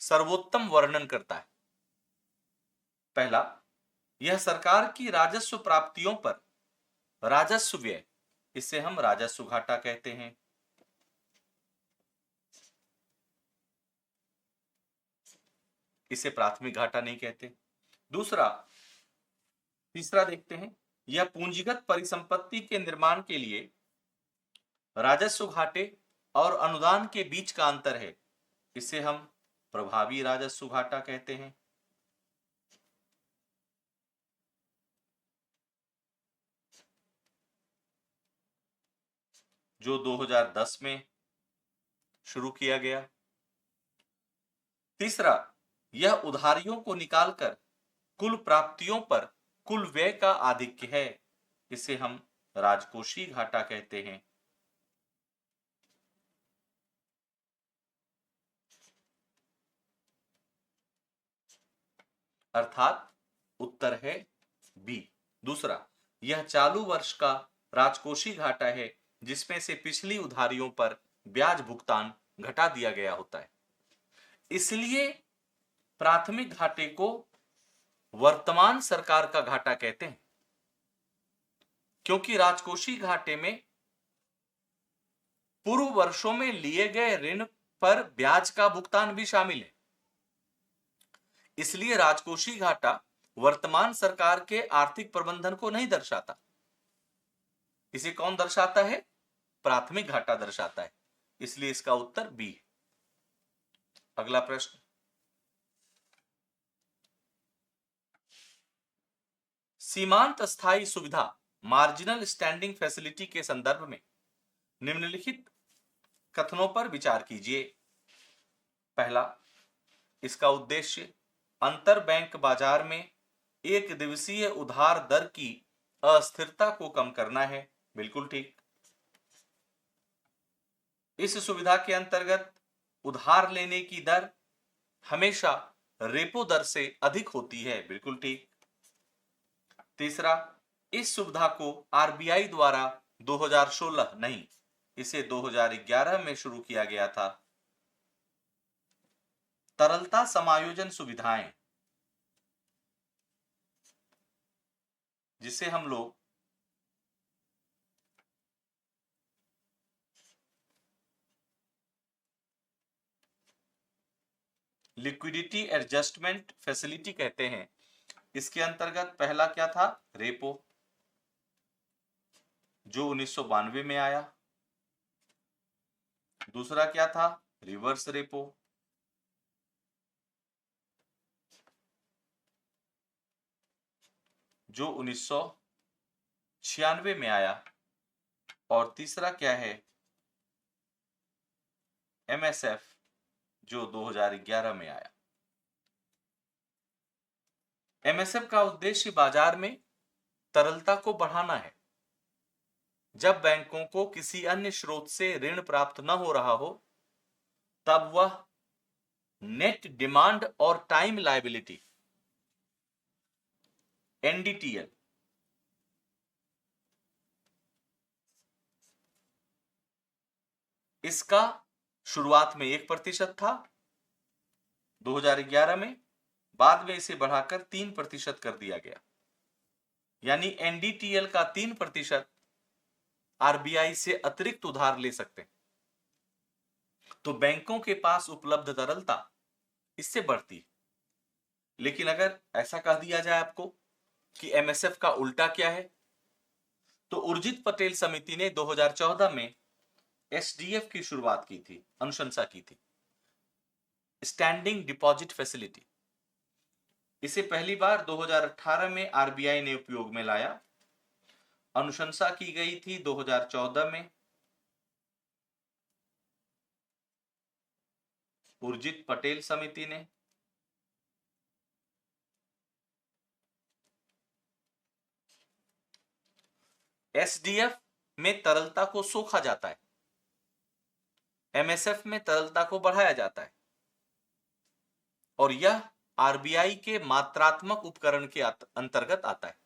सर्वोत्तम वर्णन करता है? पहला, यह सरकार की राजस्व प्राप्तियों पर राजस्व व्यय, इसे हम राजस्व घाटा कहते हैं। इसे प्राथमिक घाटा नहीं कहते। दूसरा, तीसरा देखते हैं, यह पूंजीगत परिसंपत्ति के निर्माण के लिए राजस्व घाटे और अनुदान के बीच का अंतर है, इसे हम प्रभावी राजस्व घाटा कहते हैं। जो 2010 में शुरू किया गया। तीसरा, यह उधारियों को निकालकर कुल प्राप्तियों पर कुल व्यय का आधिक्य है, इसे हम राजकोषीय घाटा कहते हैं। अर्थात उत्तर है बी। दूसरा, यह चालू वर्ष का राजकोषीय घाटा है, जिसमें से पिछली उधारियों पर ब्याज भुगतान घटा दिया गया होता है। इसलिए प्राथमिक घाटे को वर्तमान सरकार का घाटा कहते हैं, क्योंकि राजकोषीय घाटे में पूर्व वर्षों में लिए गए ऋण पर ब्याज का भुगतान भी शामिल है। इसलिए राजकोषीय घाटा वर्तमान सरकार के आर्थिक प्रबंधन को नहीं दर्शाता। इसे कौन दर्शाता है? प्राथमिक घाटा दर्शाता है। इसलिए इसका उत्तर बी है। अगला प्रश्न, सीमांत स्थायी सुविधा मार्जिनल स्टैंडिंग फैसिलिटी के संदर्भ में निम्नलिखित कथनों पर विचार कीजिए। पहला, इसका उद्देश्य अंतर बैंक बाजार में एक दिवसीय उधार दर की अस्थिरता को कम करना है। बिल्कुल ठीक। इस सुविधा के अंतर्गत उधार लेने की दर हमेशा रेपो दर से अधिक होती है। बिल्कुल ठीक। तीसरा, इस सुविधा को आरबीआई द्वारा 2016 नहीं, इसे 2011 में शुरू किया गया था। तरलता समायोजन सुविधाएं, जिसे हम लोग लिक्विडिटी एडजस्टमेंट फैसिलिटी कहते हैं, इसके अंतर्गत पहला क्या था? रेपो। जो 1992 में आया। दूसरा क्या था? Reverse repo. जो 1996 में आया। और तीसरा क्या है? MSF, जो 2011 में आया। MSF का उद्देश्य बाजार में तरलता को बढ़ाना है। जब बैंकों को किसी अन्य स्रोत से ऋण प्राप्त न हो रहा हो, तब वह नेट डिमांड और टाइम लायबिलिटी NDTL इसका शुरुआत में 1% था 2011 में, बाद में इसे बढ़ाकर 3% कर दिया गया। यानी NDTL का 3% RBI से अतिरिक्त उधार ले सकते हैं। तो बैंकों के पास उपलब्ध तरलता इससे बढ़ती है। लेकिन अगर ऐसा कह दिया जाए आपको कि MSF का उल्टा क्या है, तो उर्जित पटेल समिति ने 2014 में SDF की शुरुआत की थी, अनुशंसा की थी, स्टैंडिंग डिपॉजिट फैसिलिटी। इसे पहली बार 2018 में RBI ने उपयोग में लाया। अनुशंसा की गई थी 2014 में उर्जित पटेल समिति ने। SDF में तरलता को सोखा जाता है, MSF में तरलता को बढ़ाया जाता है, और यह RBI के मात्रात्मक उपकरण के अंतर्गत आता है।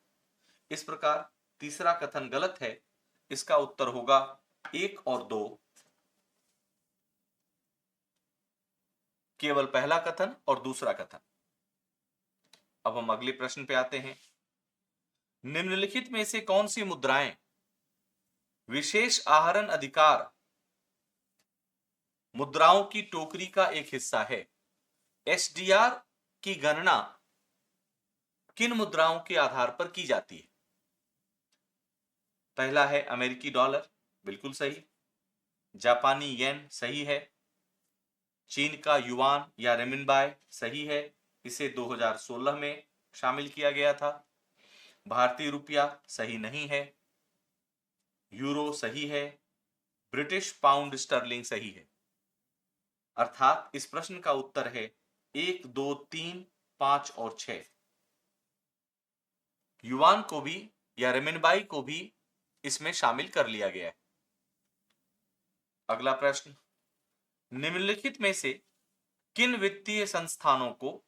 इस प्रकार तीसरा कथन गलत है। इसका उत्तर होगा 1 और 2। केवल पहला कथन और दूसरा कथन। अब हम अगले प्रश्न पे आते हैं। निम्नलिखित में से कौन सी मुद्राएं विशेष आहरण अधिकार मुद्राओं की टोकरी का एक हिस्सा है? SDR की गणना किन मुद्राओं के आधार पर की जाती है? पहला है अमेरिकी डॉलर, बिल्कुल सही। जापानी येन, सही है। चीन का युआन या रेमिनबाय, सही है। इसे 2016 में शामिल किया गया था। भारतीय रुपया, सही नहीं है। यूरो, सही है। ब्रिटिश पाउंड स्टर्लिंग, सही है। अर्थात इस प्रश्न का उत्तर है 1, 2, 3, 5 और 6। युआन को भी या रेमिनबाई को भी इसमें शामिल कर लिया गया है। अगला प्रश्न, निम्नलिखित में से किन वित्तीय संस्थानों को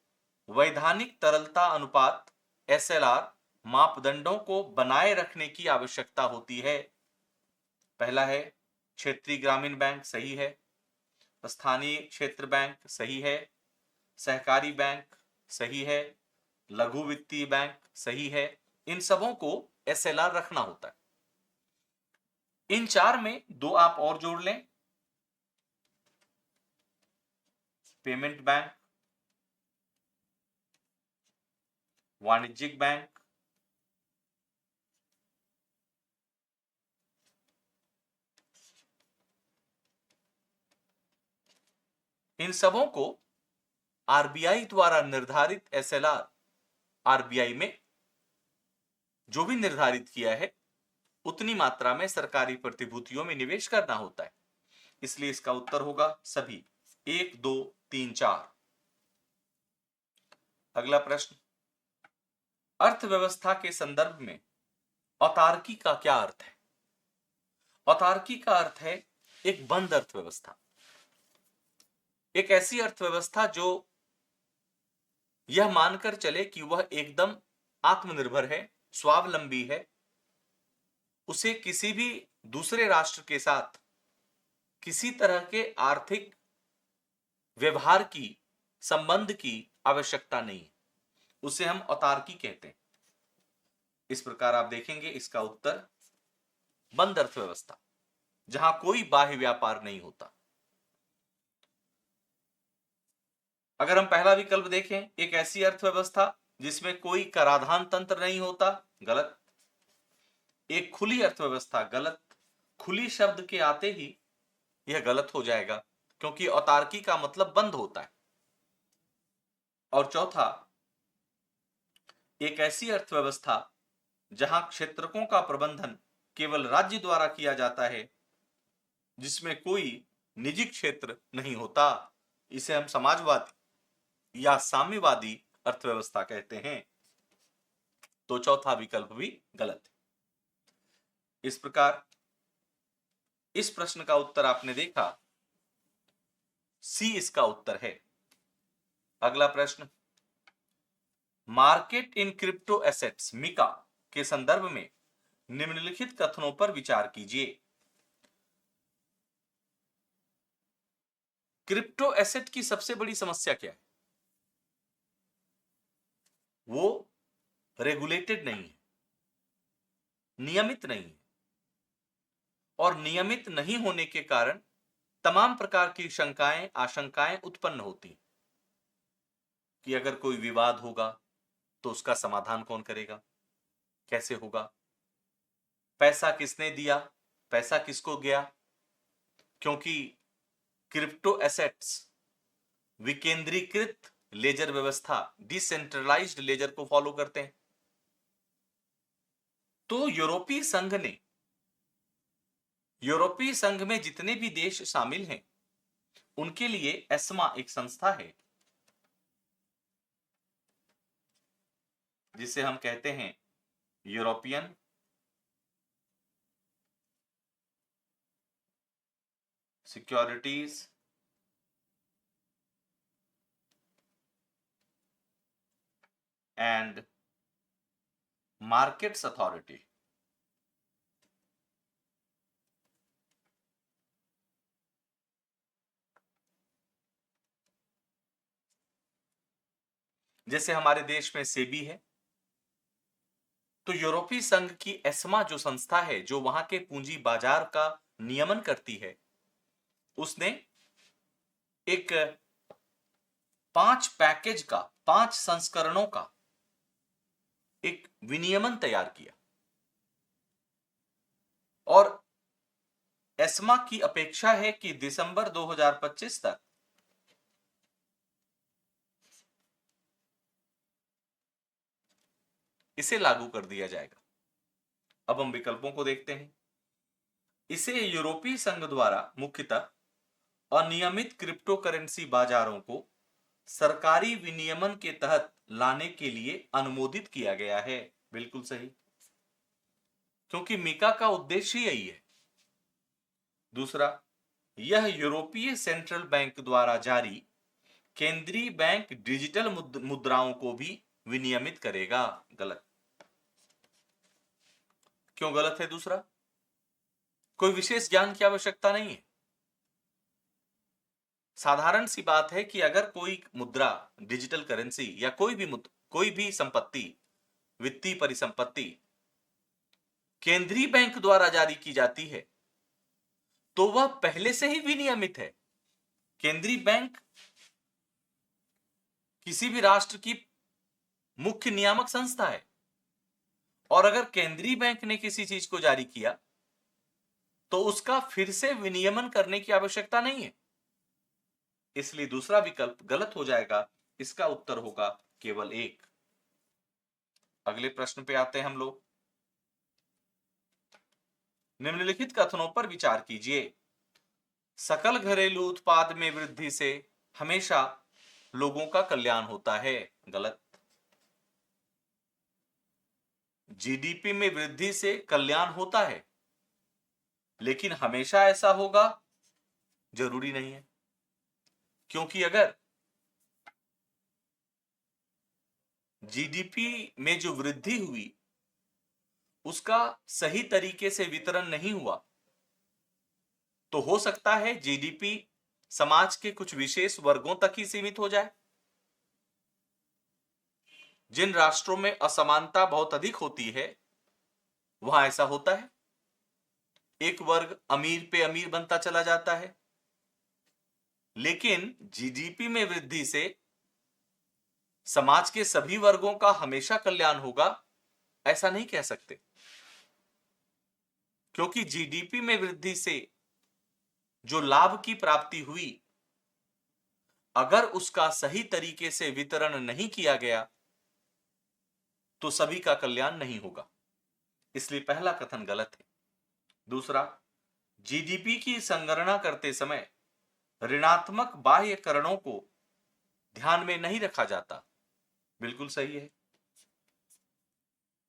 वैधानिक तरलता अनुपात SLR मापदंडों को बनाए रखने की आवश्यकता होती है? पहला है क्षेत्रीय ग्रामीण बैंक, सही है। स्थानीय क्षेत्र बैंक, सही है। सहकारी बैंक, सही है। लघु वित्तीय बैंक, सही है। इन सबों को SLR रखना होता है। इन चार में 2 आप और जोड़ लें, पेमेंट बैंक, वाणिज्यिक बैंक, इन सबों को RBI द्वारा निर्धारित SLR RBI में जो भी निर्धारित किया है उतनी मात्रा में सरकारी प्रतिभूतियों में निवेश करना होता है। इसलिए इसका उत्तर होगा सभी, 1, 2, 3, 4। अगला प्रश्न, अर्थव्यवस्था के संदर्भ में औतार्की का क्या अर्थ है? औतार्की का अर्थ है एक बंद अर्थव्यवस्था, एक ऐसी अर्थव्यवस्था जो यह मानकर चले कि वह एकदम आत्मनिर्भर है, स्वावलंबी है, उसे किसी भी दूसरे राष्ट्र के साथ किसी तरह के आर्थिक व्यवहार की, संबंध की आवश्यकता नहीं है। उसे हम औतार्की कहते हैं। इस प्रकार आप देखेंगे इसका उत्तर बंद अर्थव्यवस्था, जहां कोई बाह्य व्यापार नहीं होता। अगर हम पहला विकल्प देखें, एक ऐसी अर्थव्यवस्था जिसमें कोई कराधान तंत्र नहीं होता, गलत। एक खुली अर्थव्यवस्था, गलत। खुली शब्द के आते ही यह गलत हो जाएगा, क्योंकि औतार्की का मतलब बंद होता है। और चौथा, एक ऐसी अर्थव्यवस्था जहां क्षेत्रकों का प्रबंधन केवल राज्य द्वारा किया जाता है, जिसमें कोई निजी क्षेत्र नहीं होता, इसे हम समाजवादी या साम्यवादी अर्थव्यवस्था कहते हैं। तो चौथा विकल्प भी गलत है। इस प्रकार इस प्रश्न का उत्तर आपने देखा, सी इसका उत्तर है। अगला प्रश्न, market in crypto assets MiCA के संदर्भ में निम्नलिखित कथनों पर विचार कीजिए। क्रिप्टो एसेट की सबसे बड़ी समस्या क्या है? वो रेगुलेटेड नहीं है, नियमित नहीं है, और नियमित नहीं होने के कारण तमाम प्रकार की शंकाएं, आशंकाएं उत्पन्न होती कि अगर कोई विवाद होगा तो उसका समाधान कौन करेगा, कैसे होगा, पैसा किसने दिया, पैसा किसको गया, क्योंकि क्रिप्टो एसेट्स विकेंद्रीकृत लेजर व्यवस्था, डिसेंट्रलाइज्ड लेजर को फॉलो करते हैं। तो यूरोपीय संघ में जितने भी देश शामिल हैं, उनके लिए एस्मा एक संस्था है जिसे हम कहते हैं European securities and markets authority. जैसे हमारे देश में सेबी है, तो यूरोपीय संघ की एस्मा जो संस्था है, जो वहां के पूंजी बाजार का नियमन करती है, उसने एक 5 पैकेज का, 5 संस्करणों का एक विनियमन तैयार किया। और एस्मा की अपेक्षा है कि दिसंबर 2025 तक इसे लागू कर दिया जाएगा। अब हम विकल्पों को देखते हैं। इसे यूरोपीय संघ द्वारा मुख्यतः अनियमित क्रिप्टो करेंसी बाजारों को सरकारी विनियमन के तहत लाने के लिए अनुमोदित किया गया है। बिल्कुल सही, क्योंकि मिका का उद्देश्य यही है। दूसरा, यह यूरोपीय सेंट्रल बैंक द्वारा जारी केंद्रीय बैंक डिजिटल मुद्राओं को भी विनियमित करेगा। गलत। क्यों गलत है? दूसरा, कोई विशेष ज्ञान की आवश्यकता नहीं है। साधारण सी बात है कि अगर कोई मुद्रा, डिजिटल करेंसी या कोई भी संपत्ति, वित्तीय परिसंपत्ति केंद्रीय बैंक द्वारा जारी की जाती है, तो वह पहले से ही विनियमित है। केंद्रीय बैंक किसी भी राष्ट्र की मुख्य नियामक संस्था है, और अगर केंद्रीय बैंक ने किसी चीज को जारी किया तो उसका फिर से विनियमन करने की आवश्यकता नहीं है। इसलिए दूसरा विकल्प गलत हो जाएगा। इसका उत्तर होगा केवल 1। अगले प्रश्न पे आते हैं हम लोग। निम्नलिखित कथनों पर विचार कीजिए। सकल घरेलू उत्पाद में वृद्धि से हमेशा लोगों का कल्याण होता है। गलत। जीडीपी में वृद्धि से कल्याण होता है, लेकिन हमेशा ऐसा होगा जरूरी नहीं है, क्योंकि अगर जीडीपी में जो वृद्धि हुई उसका सही तरीके से वितरण नहीं हुआ, तो हो सकता है जीडीपी समाज के कुछ विशेष वर्गों तक ही सीमित हो जाए। जिन राष्ट्रों में असमानता बहुत अधिक होती है, वहां ऐसा होता है, एक वर्ग अमीर पे अमीर बनता चला जाता है। लेकिन जीडीपी में वृद्धि से समाज के सभी वर्गों का हमेशा कल्याण होगा, ऐसा नहीं कह सकते। क्योंकि जीडीपी में वृद्धि से जो लाभ की प्राप्ति हुई, अगर उसका सही तरीके से वितरण नहीं किया गया तो सभी का कल्याण नहीं होगा। इसलिए पहला कथन गलत है। दूसरा, जीडीपी की संगणना करते समय ऋणात्मक बाह्य करणों को ध्यान में नहीं रखा जाता। बिल्कुल सही है,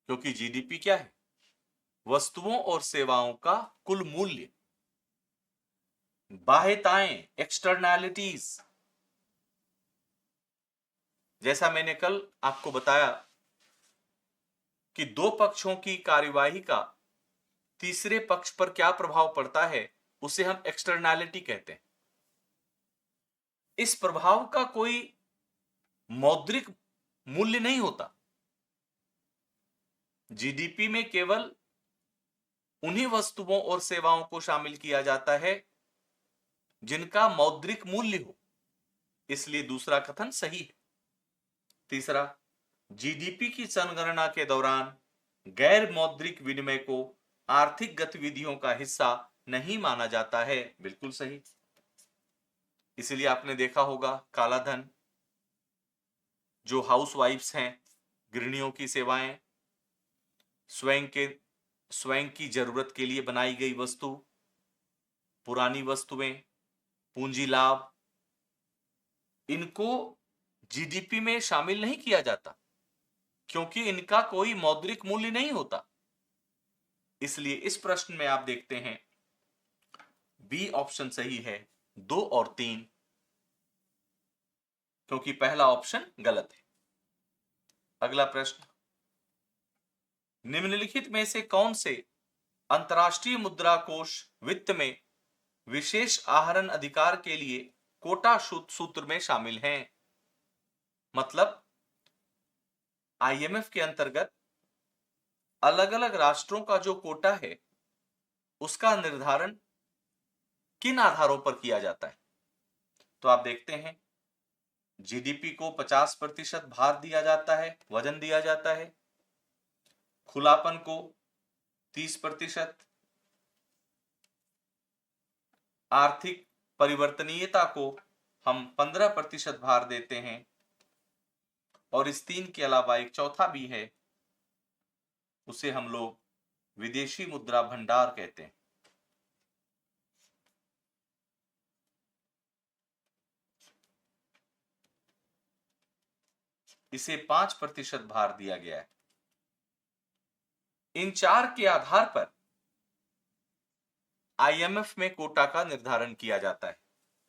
क्योंकि जीडीपी क्या है? वस्तुओं और सेवाओं का कुल मूल्य। बाह्यताएं, एक्सटर्नैलिटीज, जैसा मैंने कल आपको बताया कि दो पक्षों की कार्यवाही का तीसरे पक्ष पर क्या प्रभाव पड़ता है, उसे हम एक्सटर्नैलिटी कहते हैं। इस प्रभाव का कोई मौद्रिक मूल्य नहीं होता। जीडीपी में केवल उन्हीं वस्तुओं और सेवाओं को शामिल किया जाता है जिनका मौद्रिक मूल्य हो। इसलिए दूसरा कथन सही है। तीसरा, जीडीपी की संगणना के दौरान गैर मौद्रिक विनिमय को आर्थिक गतिविधियों का हिस्सा नहीं माना जाता है। बिल्कुल सही। इसलिए आपने देखा होगा काला धन, जो हाउसवाइफ्स हैं, गृहिणियों की सेवाएं, स्वयं की जरूरत के लिए बनाई गई वस्तु, पुरानी वस्तुएं, पूंजी लाभ, इनको जीडीपी में शामिल नहीं किया जाता क्योंकि इनका कोई मौद्रिक मूल्य नहीं होता। इसलिए इस प्रश्न में आप देखते हैं बी ऑप्शन सही है, 2 और 3, क्योंकि पहला ऑप्शन गलत है। अगला प्रश्न, निम्नलिखित में से कौन से अंतर्राष्ट्रीय मुद्रा कोष वित्त में विशेष आहरण अधिकार के लिए कोटा सूत्र में शामिल हैं? मतलब आईएमएफ के अंतर्गत अलग अलग राष्ट्रों का जो कोटा है उसका निर्धारण किन आधारों पर किया जाता है? तो आप देखते हैं जीडीपी को 50% भार दिया जाता है, वजन दिया जाता है। खुलापन को 30%, आर्थिक परिवर्तनीयता को हम 15% भार देते हैं, और इस 3 के अलावा एक चौथा भी है, उसे हम लोग विदेशी मुद्रा भंडार कहते हैं। इसे 5% भार दिया गया है। इन 4 के आधार पर आईएमएफ में कोटा का निर्धारण किया जाता है।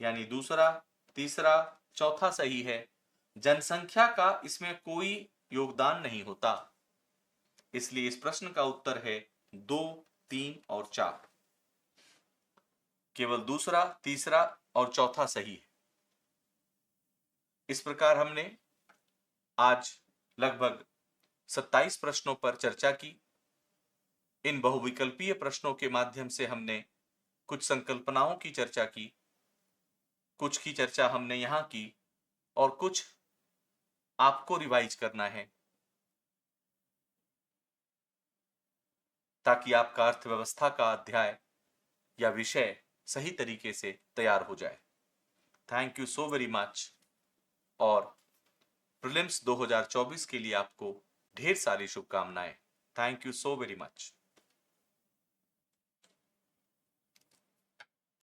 यानी दूसरा, तीसरा, चौथा सही है। जनसंख्या का इसमें कोई योगदान नहीं होता। इसलिए इस प्रश्न का उत्तर है 2, 3 और 4। केवल दूसरा, तीसरा और चौथा सही है। इस प्रकार हमने आज लगभग 27 प्रश्नों पर चर्चा की। इन बहुविकल्पीय प्रश्नों के माध्यम से हमने कुछ संकल्पनाओं की चर्चा की, कुछ की चर्चा हमने यहां की, और कुछ आपको रिवाइज करना है ताकि आपका अर्थव्यवस्था का अध्याय या विषय सही तरीके से तैयार हो जाए। Thank you so very much. और प्रीलिम्स 2024 के लिए आपको ढेर सारी शुभकामनाएं। Thank you so very much.